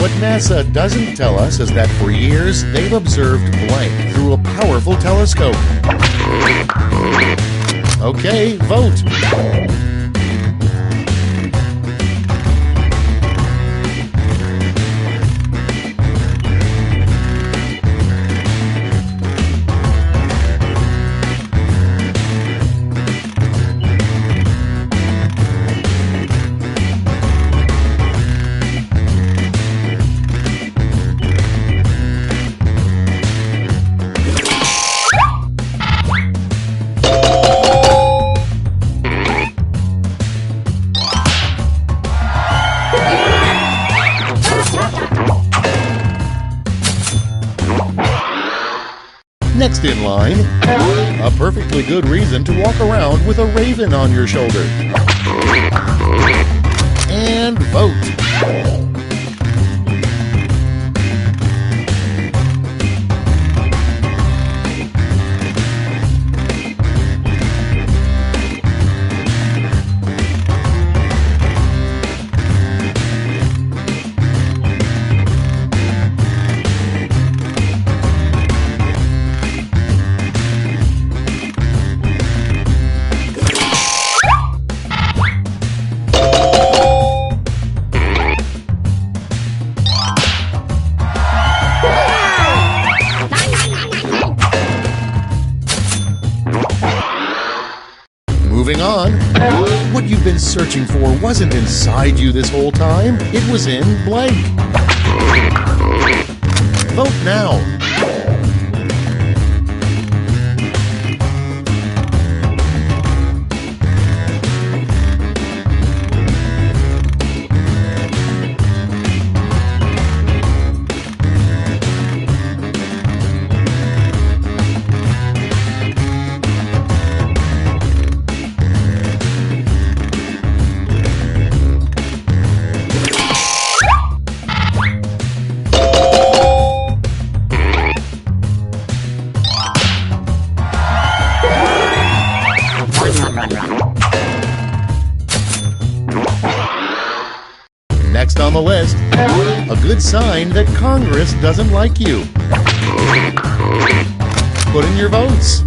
what NASA doesn't tell us is that for years they've observed blank through a powerful telescope. Okay, vote. Next in line, a perfectly good reason to walk around with a raven on your shoulder. And vote. on. What you've been searching for wasn't inside you this whole time. It was in blank. Vote now. Next on the list, a good sign that Congress doesn't like you. Put in your votes.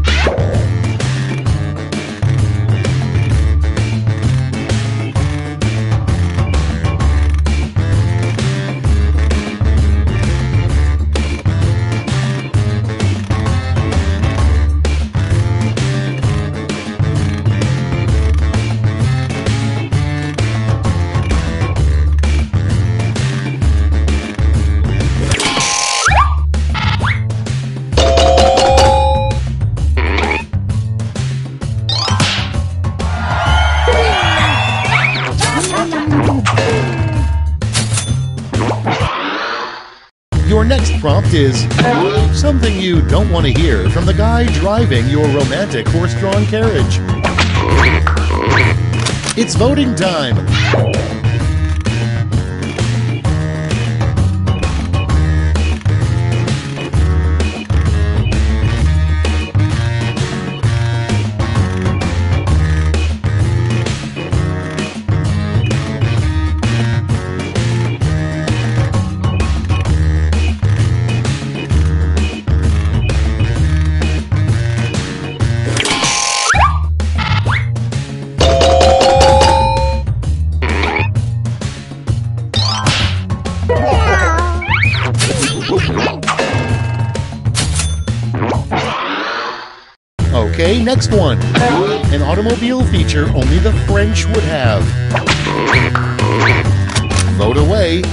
Your next prompt is something you don't want to hear from the guy driving your romantic horse-drawn carriage. It's voting time. Okay, next one. An automobile feature only the French would have. Vote away.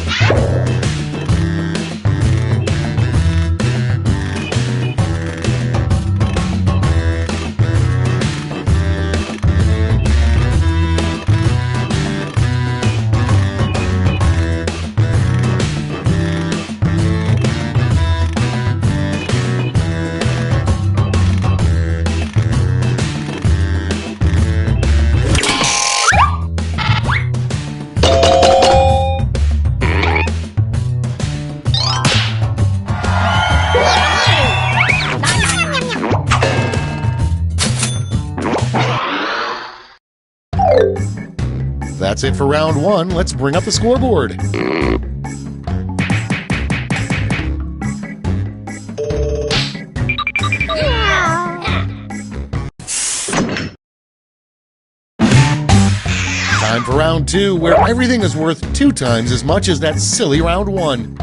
That's it for round one. Let's bring up the scoreboard. Time for round two, where everything is worth 2 times as much as that silly round one.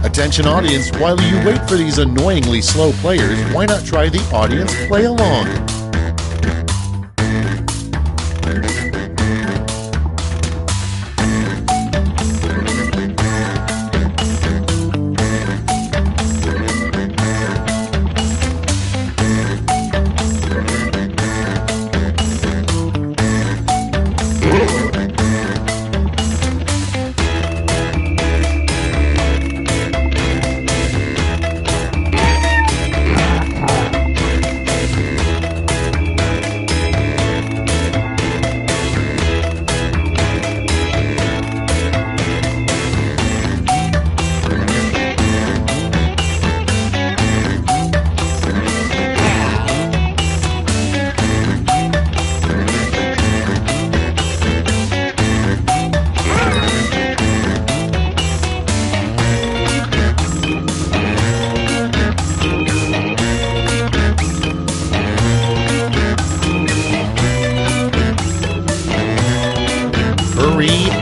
Attention audience, while you wait for these annoyingly slow players, why not try the audience play along?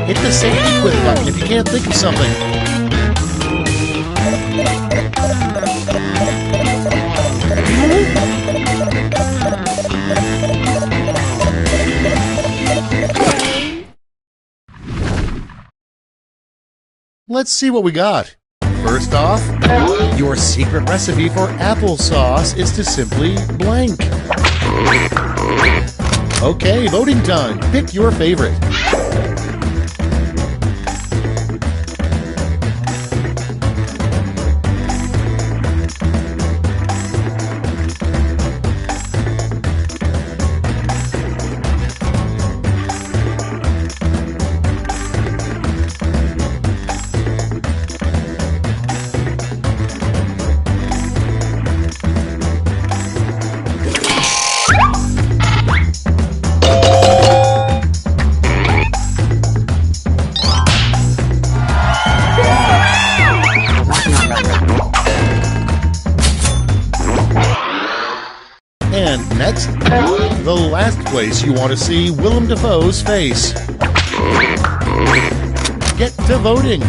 Hit the safety quit button if you can't think of something. Let's see what we got. First off, your secret recipe for applesauce is to simply blank. Okay, voting time. Pick your favorite. And next, the last place you want to see Willem Dafoe's face. Get to voting.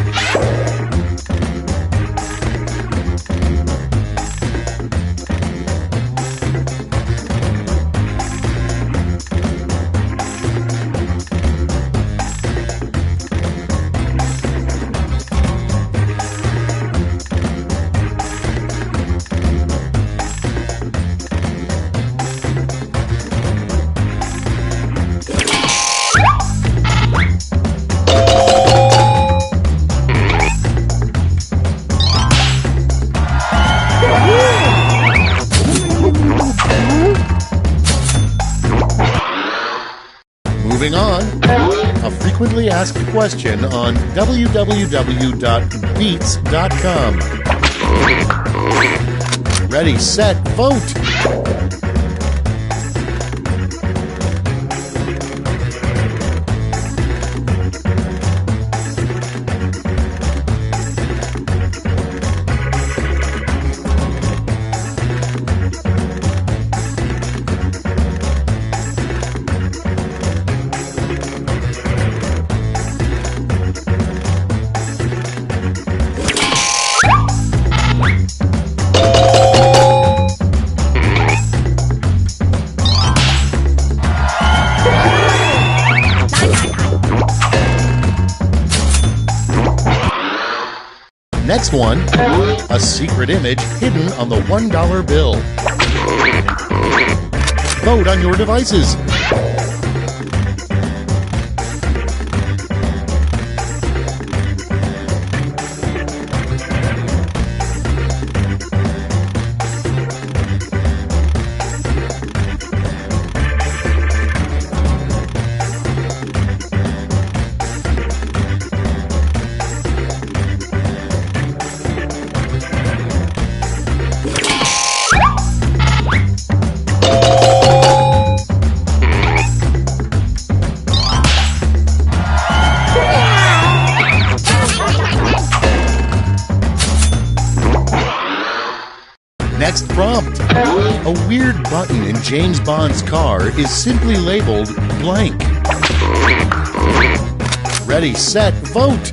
Moving on, a frequently asked question on www.beats.com. Ready, set, vote! Next one, a secret image hidden on the $1 bill. Vote on your devices. Next prompt. A weird button in James Bond's car is simply labeled blank. Ready, set, vote!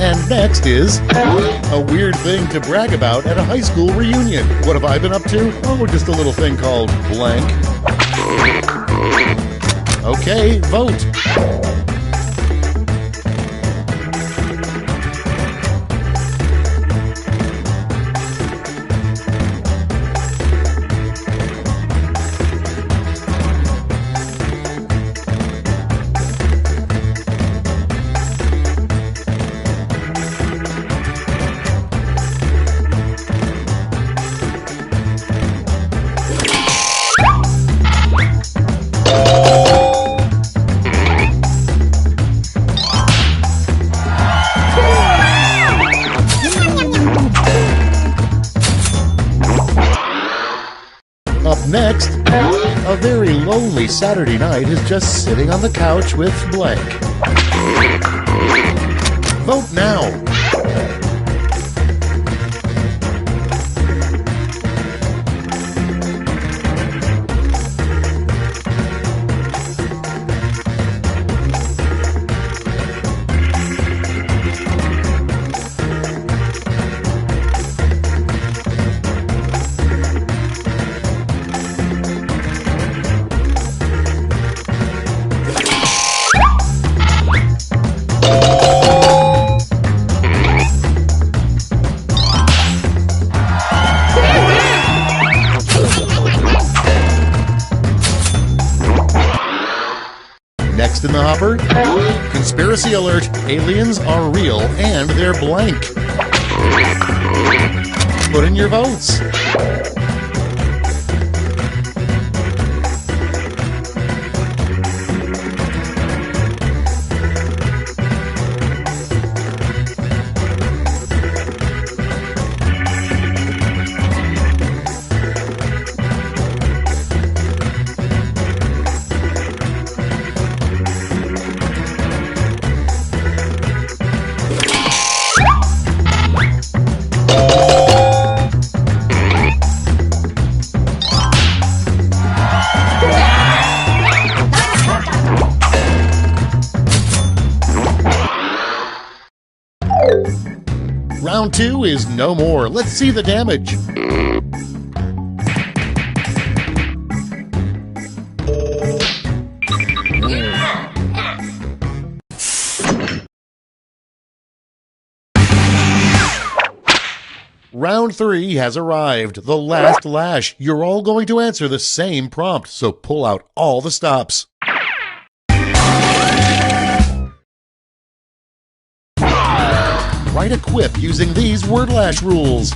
And next is a weird thing to brag about at a high school reunion. What have I been up to? Oh, just a little thing called blank. Okay, vote. Next, a very lonely Saturday night is just sitting on the couch with blank. Vote now. Next in the hopper, conspiracy alert, aliens are real and they're blank. Put in your votes. Round 2 is no more. Let's see the damage. Round 3 has arrived. The last lash. You're all going to answer the same prompt, so pull out all the stops. Write a quip using these word lash rules.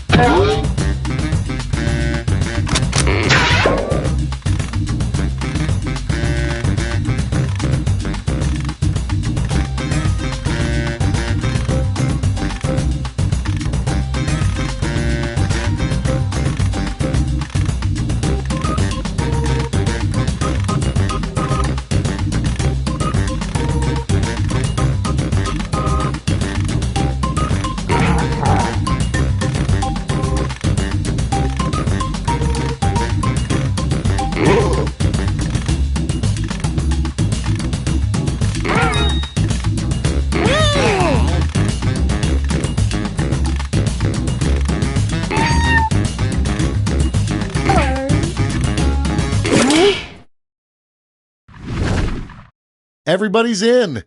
Everybody's in.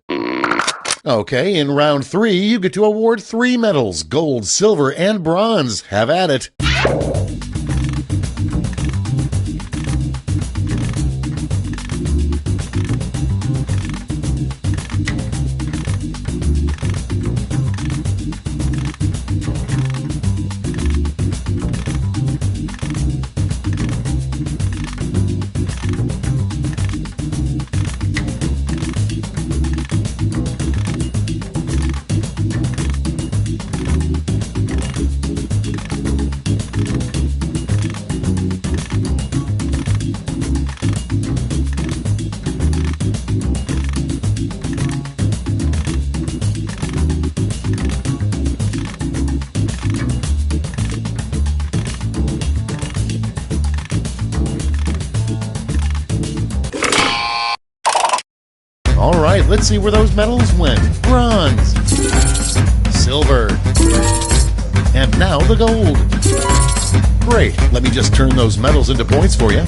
Okay, in round 3, you get to award 3 medals, gold, silver, and bronze. Have at it. All right, let's see where those medals went. Bronze, silver, and now the gold. Great, let me just turn those medals into points for you.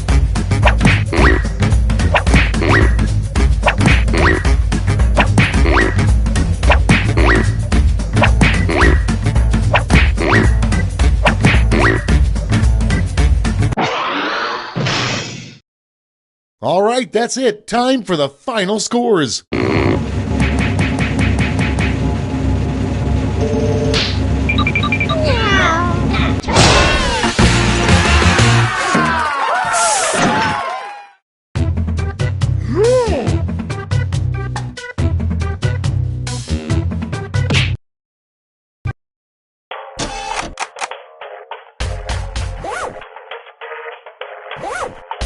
All right, that's it. Time for the final scores. Wow.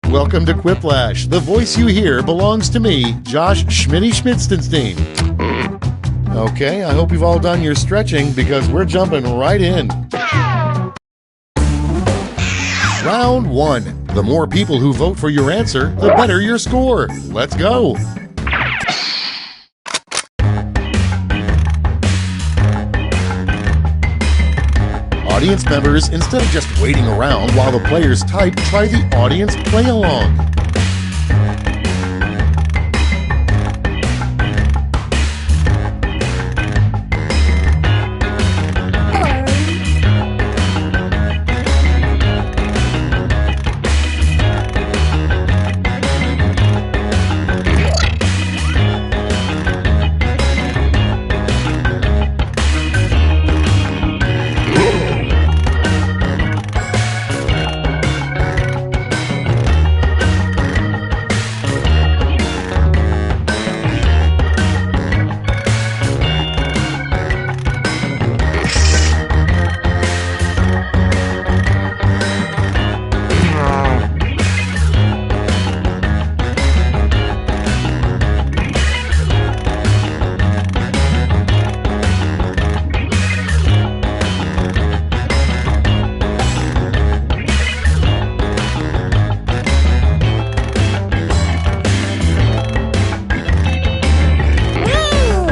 Welcome to Quiplash. The voice you hear belongs to me, Josh Schmitty Schmitzenstein. Okay, I hope you've all done your stretching because we're jumping right in. Round 1. The more people who vote for your answer, the better your score. Let's go. Audience members, instead of just waiting around while the players type, try the audience play-along.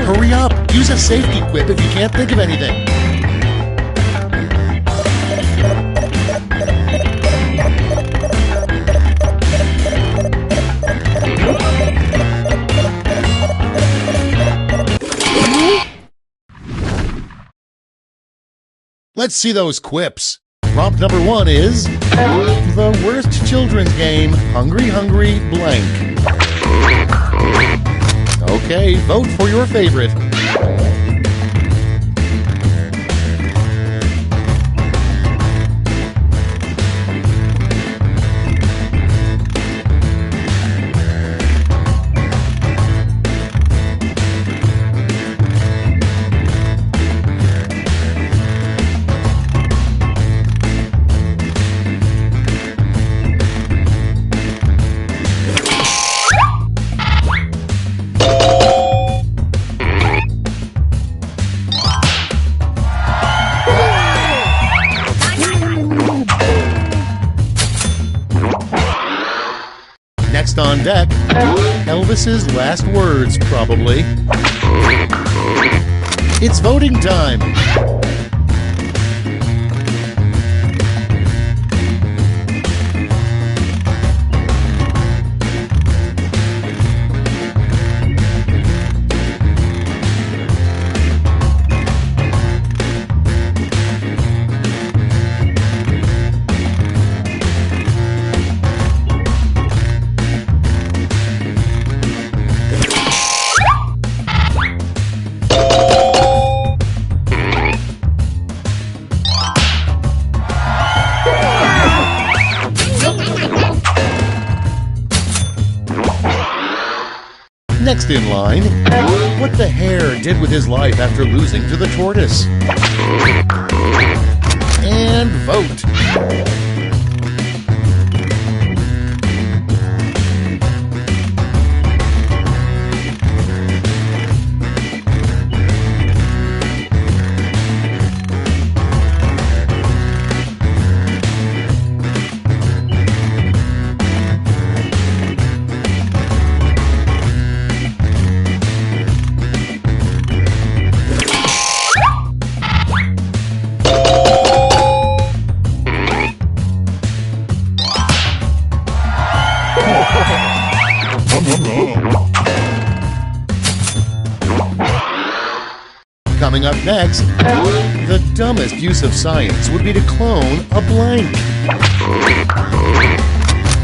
Hurry up! Use a safety quip if you can't think of anything. Let's see those quips. Prompt number 1 is the worst children's game, Hungry Hungry Blank. Okay, vote for your favorite. Next on deck, Elvis's last words, probably. It's voting time. Next in line, what the hare did with his life after losing to the tortoise. And vote. Coming up next, the dumbest use of science would be to clone a blank.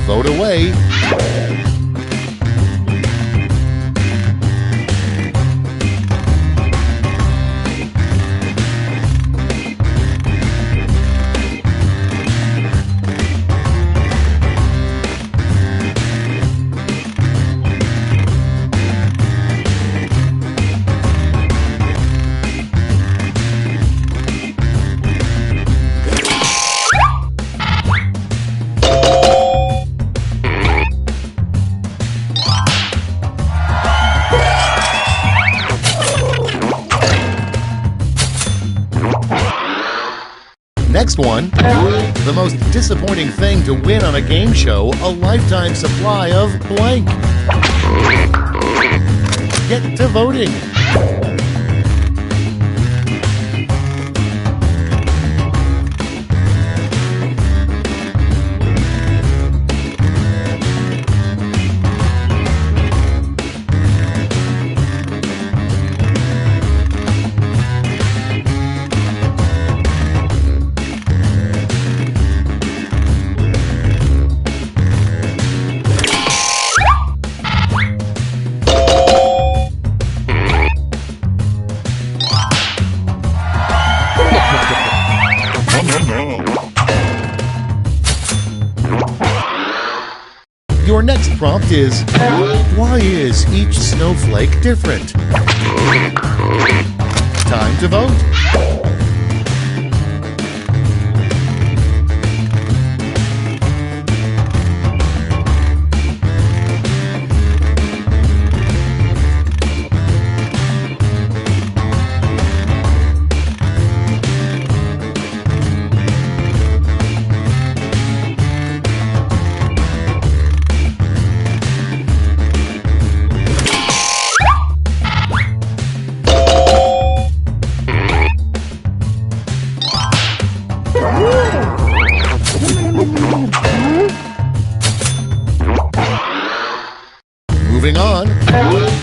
Vote away. Next one, the most disappointing thing to win on a game show, a lifetime supply of blank. Get to voting. Your next prompt is, why is each snowflake different? Time to vote. Moving on,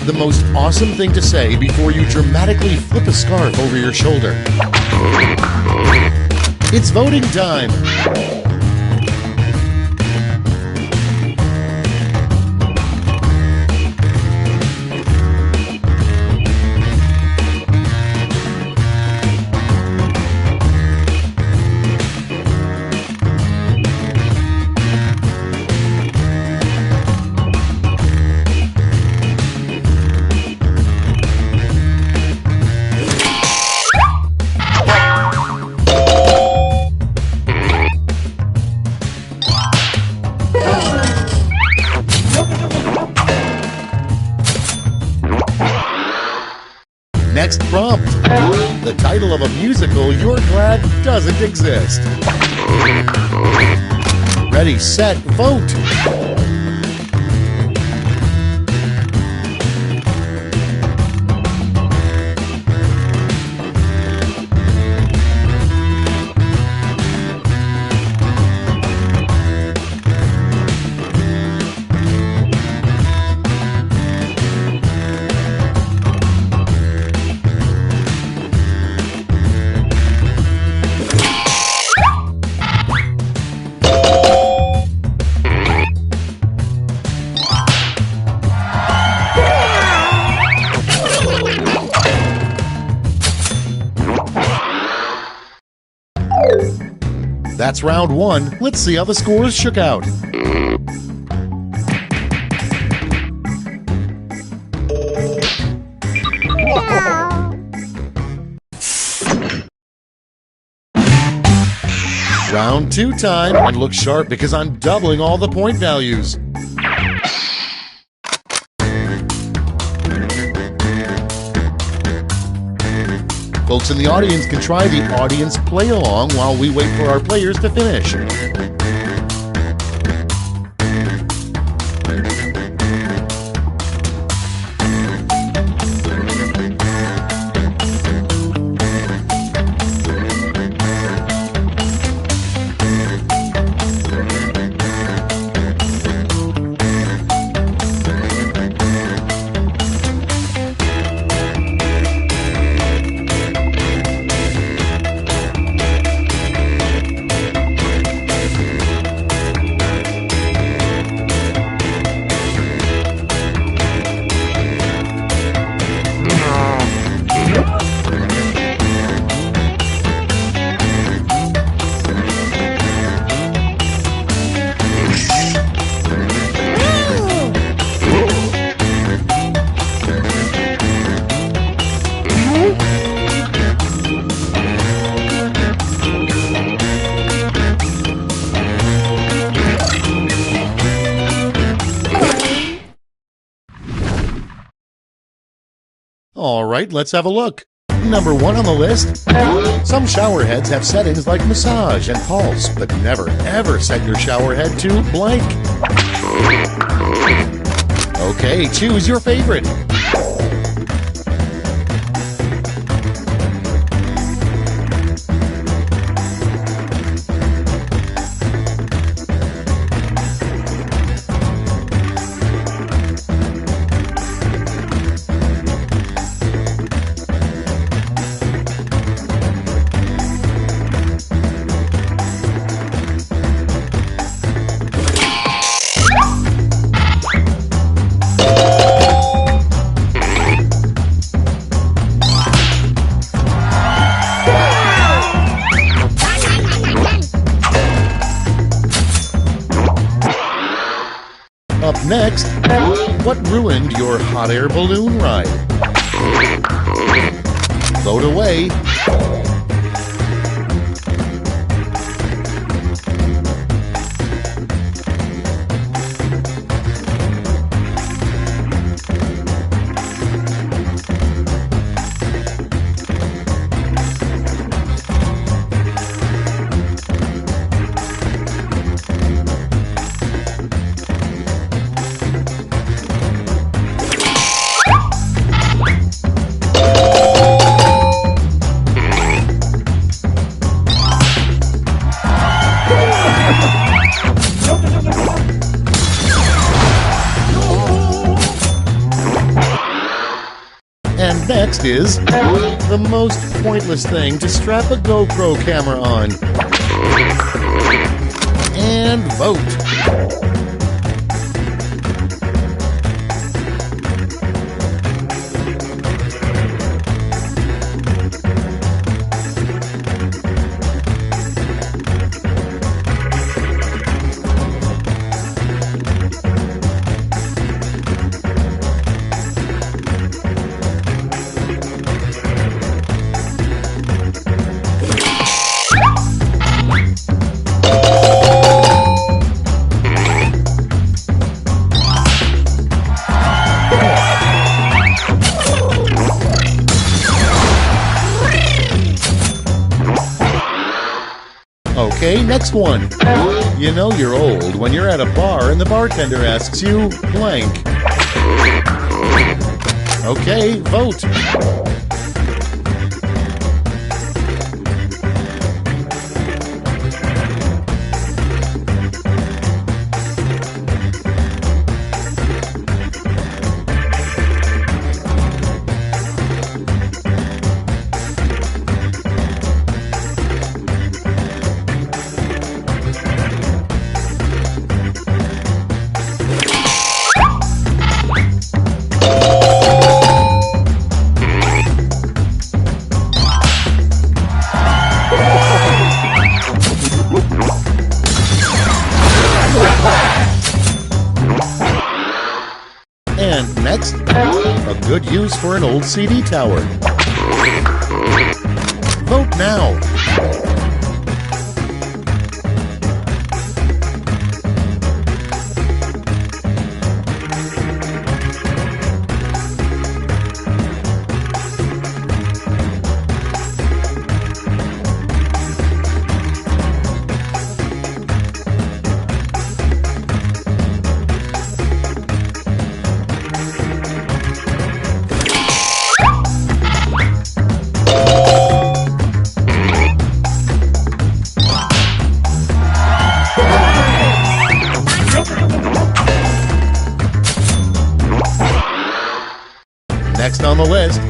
the most awesome thing to say before you dramatically flip a scarf over your shoulder. It's voting time. Next prompt, the title of a musical you're glad doesn't exist. Ready, set, vote! That's round one. Let's see how the scores shook out. Round two time, and look sharp because I'm doubling all the point values. Folks in the audience can try the audience play along while we wait for our players to finish. All right, let's have a look. Number 1 on the list. Some shower heads have settings like massage and pulse, but never ever set your shower head to blank. Okay, choose your favorite. Up next, what ruined your hot air balloon ride? Vote away. And next is the most pointless thing to strap a GoPro camera on. And vote. Okay, next one. You know you're old when you're at a bar and the bartender asks you blank. Okay, vote. And next, a good use for an old CD tower. Vote now. Next on the list,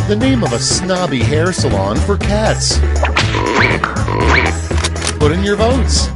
the name of a snobby hair salon for cats. Put in your votes.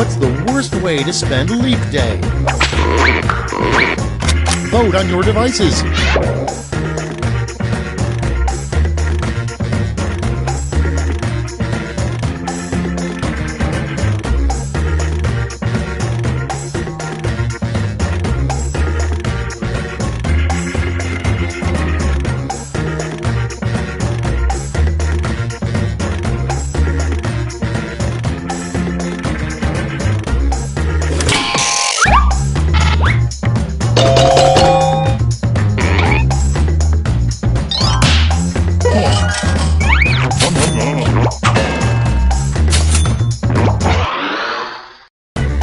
What's the worst way to spend Leap Day? Vote on your devices.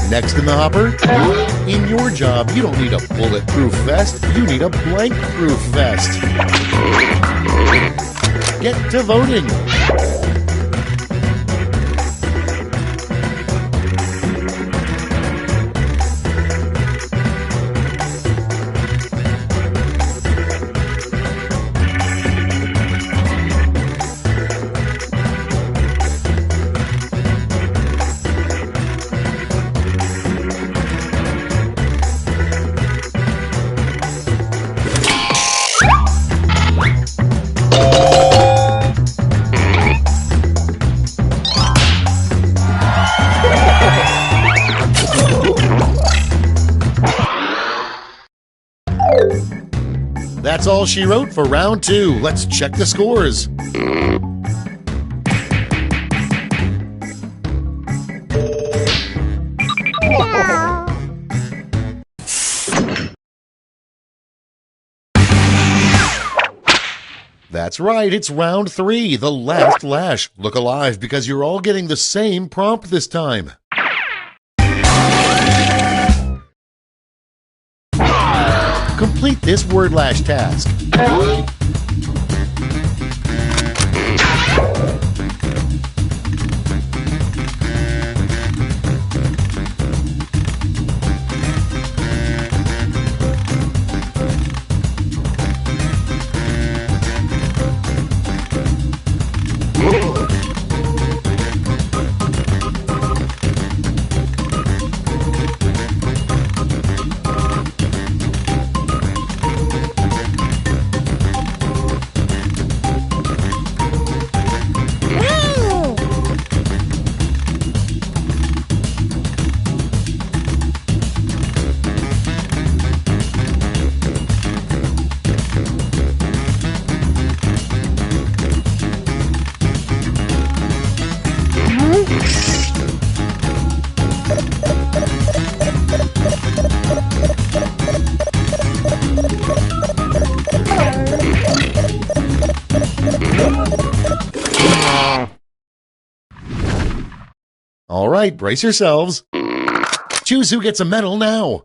Next in the hopper, in your job, you don't need a bulletproof vest, you need a blank-proof vest. Get to voting. That's all she wrote for round 2. Let's check the scores. That's right, it's round 3, the last lash. Look alive because you're all getting the same prompt this time. Complete this word lash task. All right, brace yourselves. Choose who gets a medal now.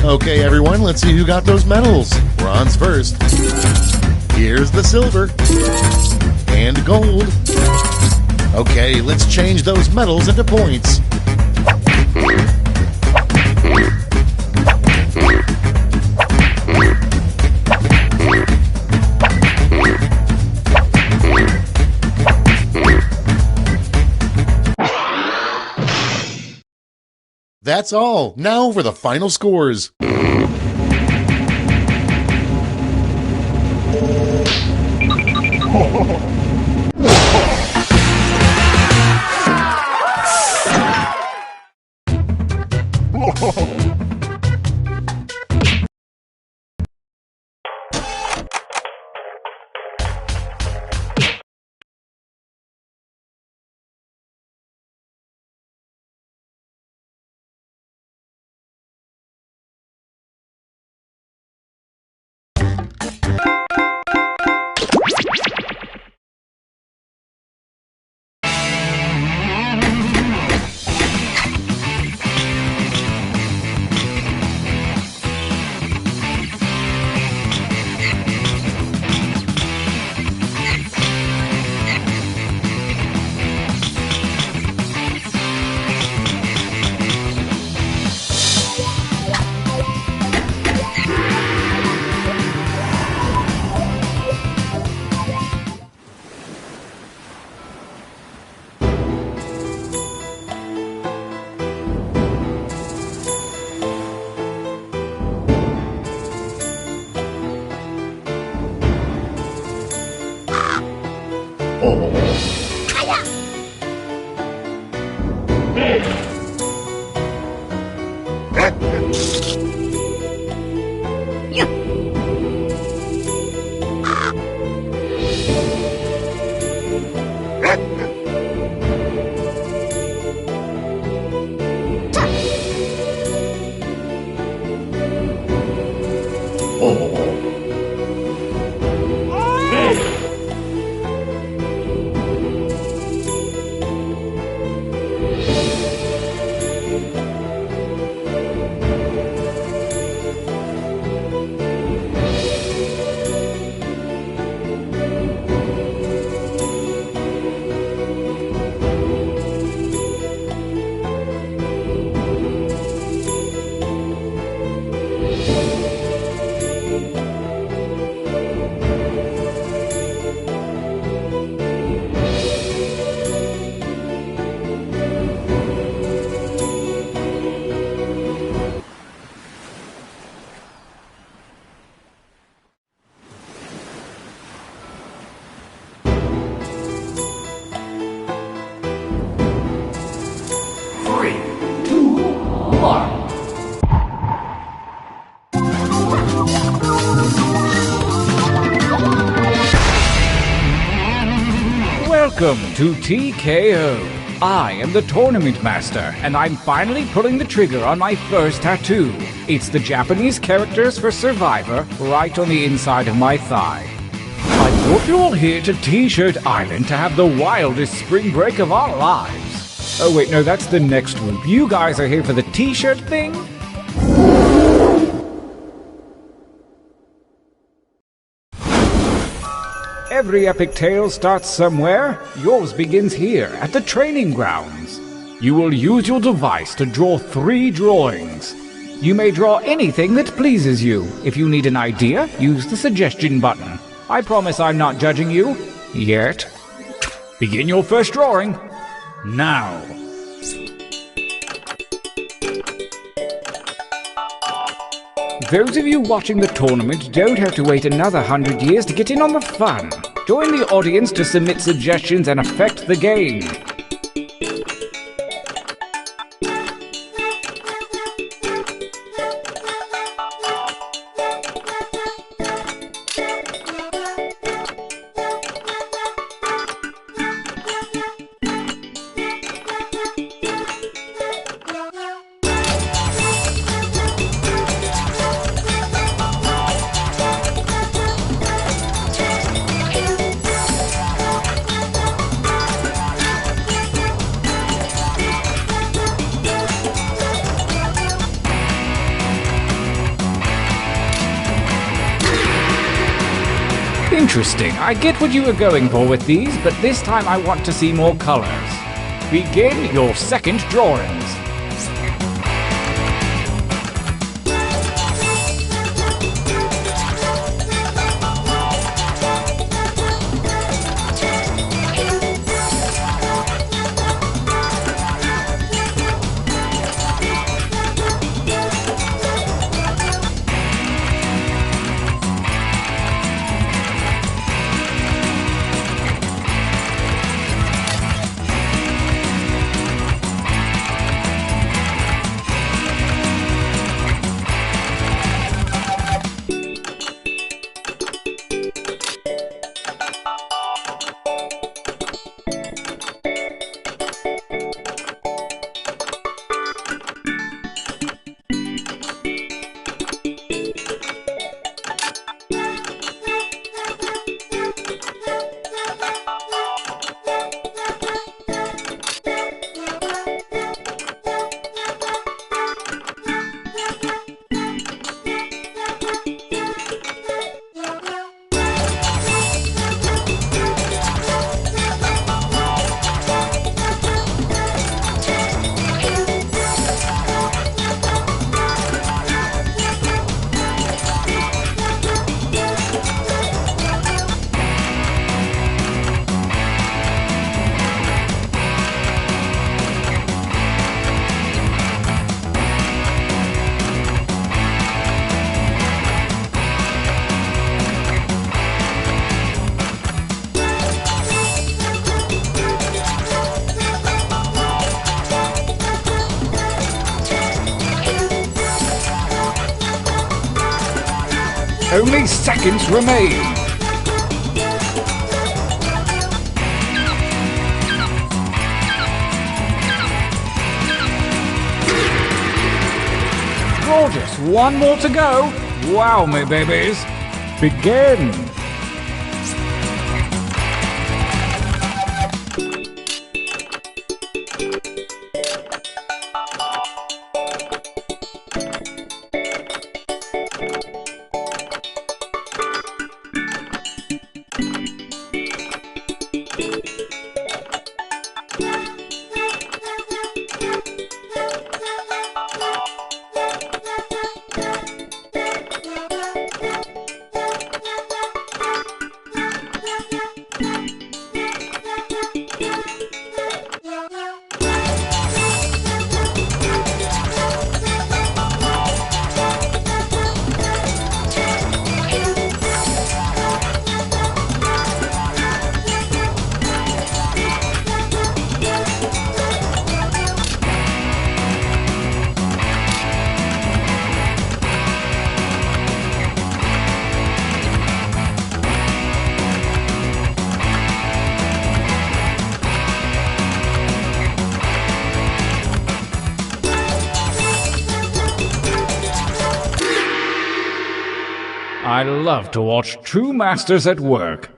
Okay, everyone, let's see who got those medals. Bronze first. Here's the silver. And gold. Okay, let's change those medals into points. That's all. Now for the final scores. Welcome to TKO. I am the Tournament Master, and I'm finally pulling the trigger on my first tattoo. It's the Japanese characters for Survivor right on the inside of my thigh. I brought you all here to T-Shirt Island to have the wildest spring break of our lives. Oh wait, no, that's the next group. You guys are here for the T-shirt thing? Every epic tale starts somewhere. Yours begins here, at the training grounds. You will use your device to draw 3 drawings. You may draw anything that pleases you. If you need an idea, use the suggestion button. I promise I'm not judging you. Yet. Begin your first drawing. Now. Those of you watching the tournament don't have to wait another 100 years to get in on the fun. Join the audience to submit suggestions and affect the game. Interesting. I get what you were going for with these, but this time I want to see more colors. Begin your second drawings. Only seconds remain. Gorgeous. One more to go. Wow, me babies. Begin. I love to watch true masters at work.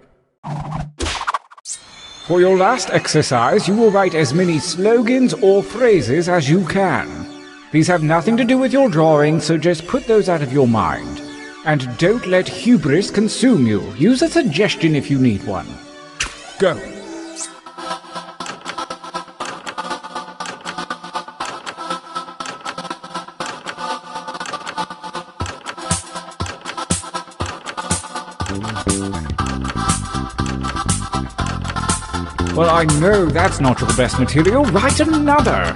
For your last exercise, you will write as many slogans or phrases as you can. These have nothing to do with your drawing, so just put those out of your mind. And don't let hubris consume you. Use a suggestion if you need one. Go. Well, I know that's not your best material. Write another.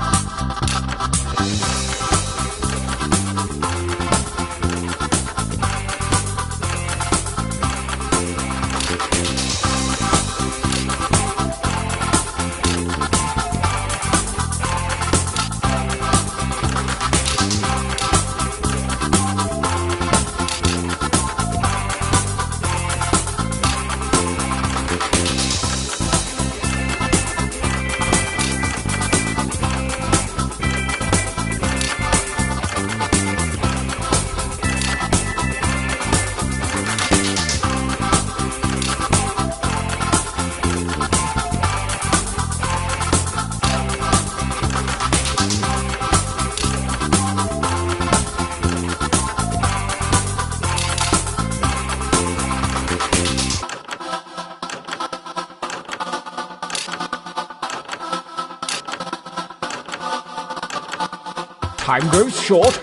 Time goes short.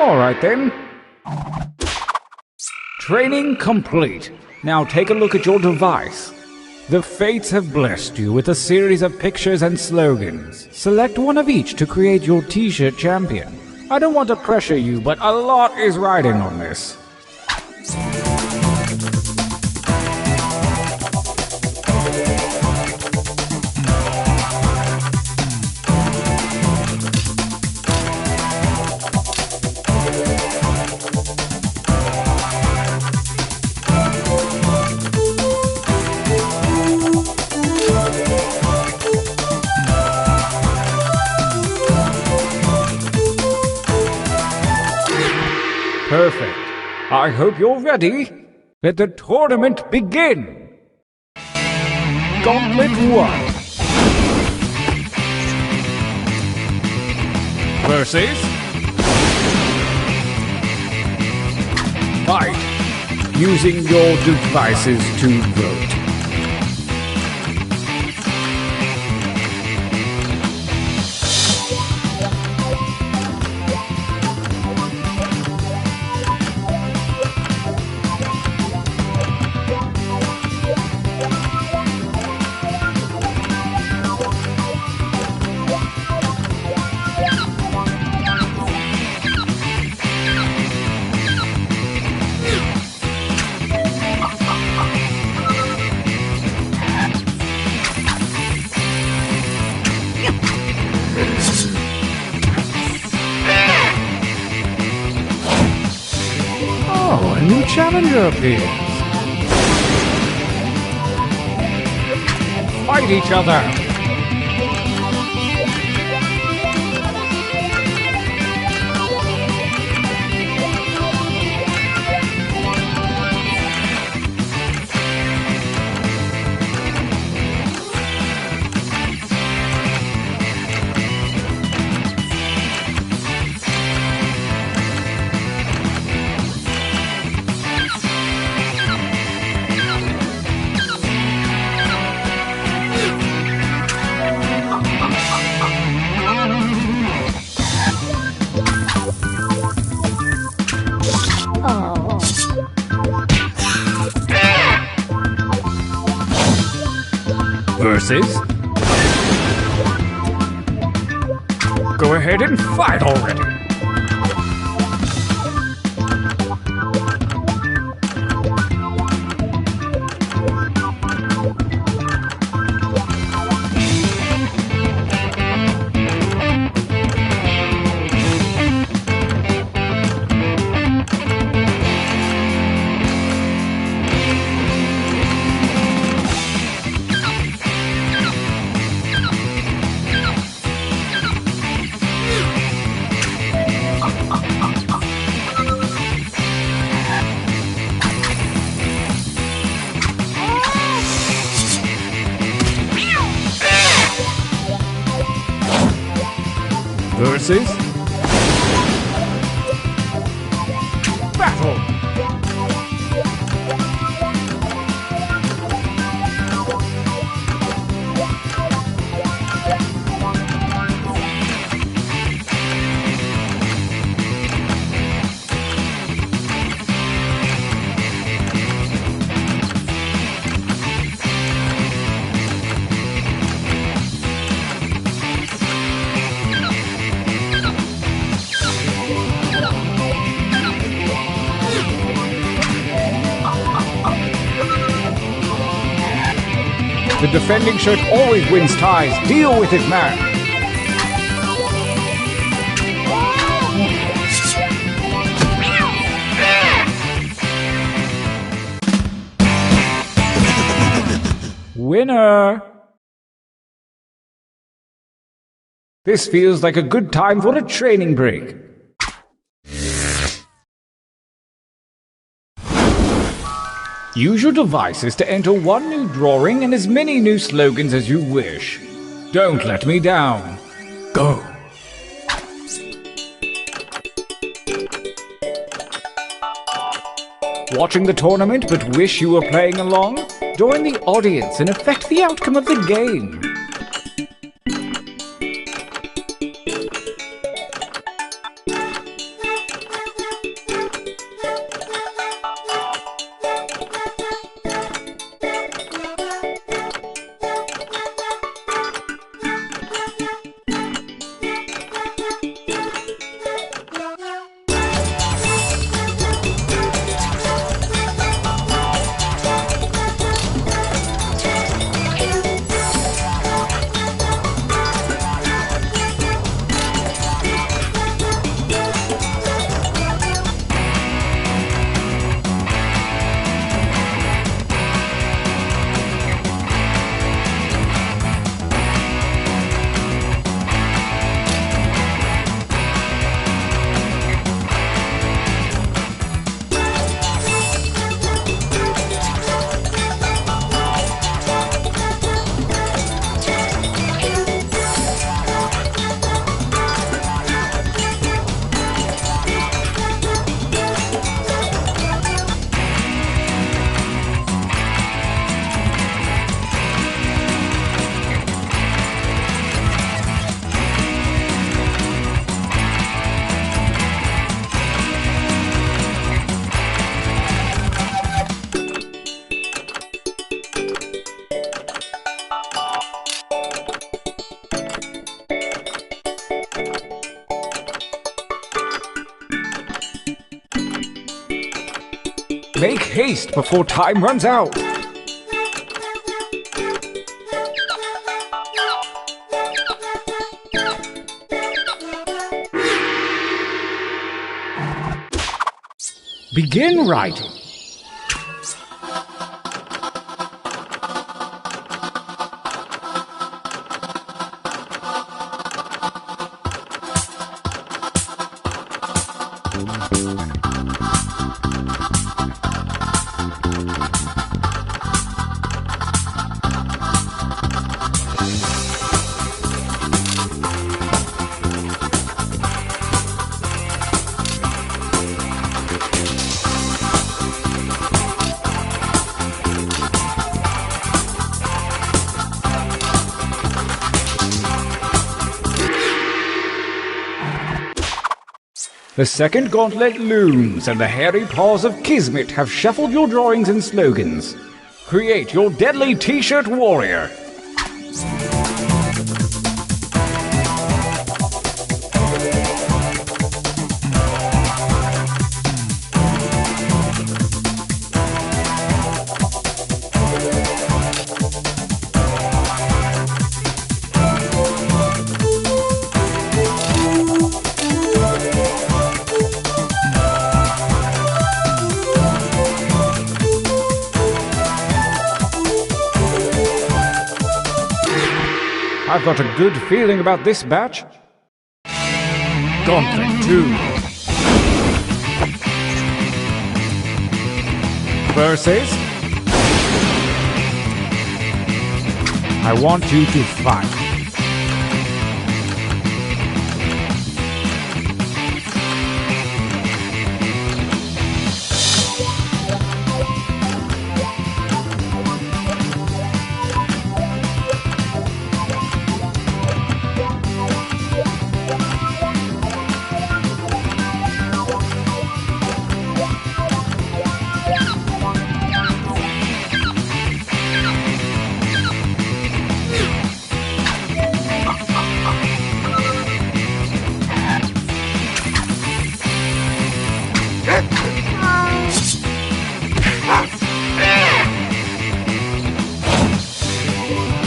All right then. Training complete. Now take a look at your device. The fates have blessed you with a series of pictures and slogans. Select one of each to create your t-shirt champion. I don't want to pressure you, but a lot is riding on this. Perfect. I hope you're ready. Let the tournament begin. Gauntlet 1. Versus fight using your devices to vote. new challenger appears. Fight each other! Versus? Go ahead and fight already! Versus battle. The defending shirt always wins ties. Deal with it, man. Winner! This feels like a good time for a training break. Use your devices to enter one new drawing and as many new slogans as you wish. Don't let me down. Go. Watching the tournament but wish you were playing along? Join the audience and affect the outcome of the game. Make haste before time runs out! Begin writing. The second gauntlet looms, and the hairy paws of Kismet have shuffled your drawings and slogans. Create your deadly T-shirt warrior. I've got a good feeling about this batch. Gauntlet 2. Versus... I want you to fight.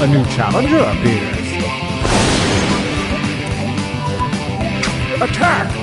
A new challenger appears. Attack!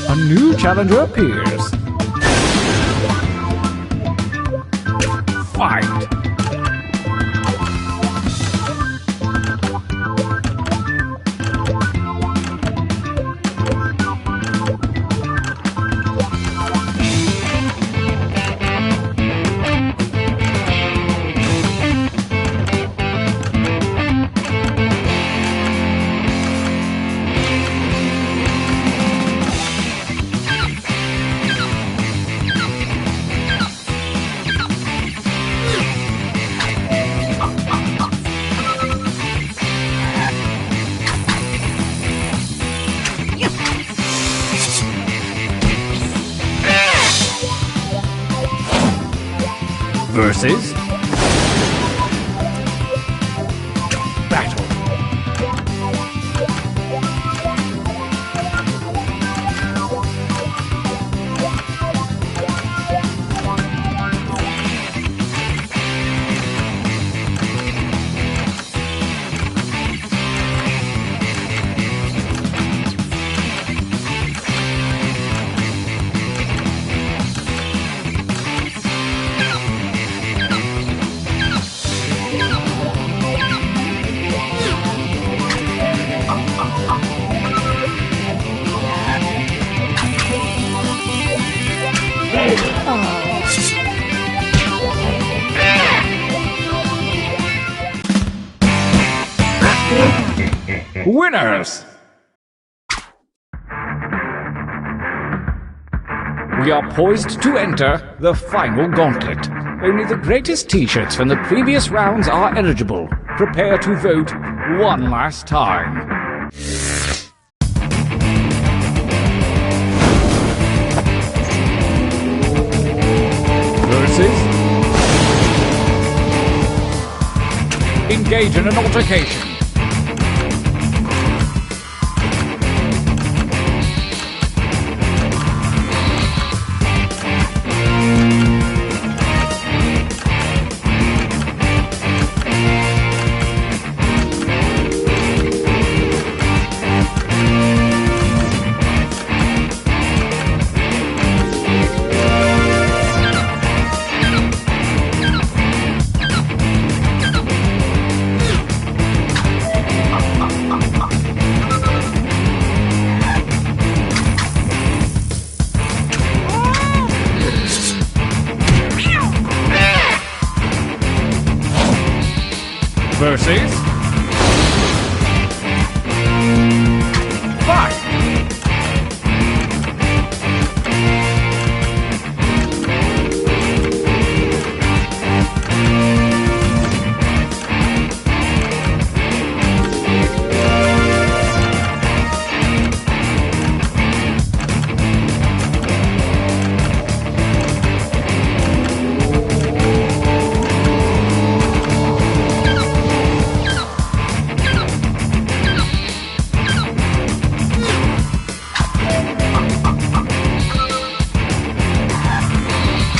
A new challenger appears. Fight! Versus battle. Winners! We are poised to enter the final gauntlet. Only the greatest t-shirts from the previous rounds are eligible. Prepare to vote one last time. Versus... engage in an altercation. Versus... fight!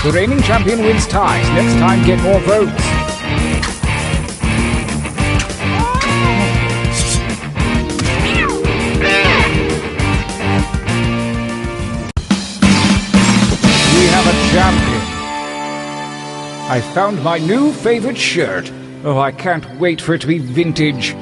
The reigning champion wins ties. Next time, get more votes. We have a champion. I found my new favorite shirt. Oh, I can't wait for it to be vintage.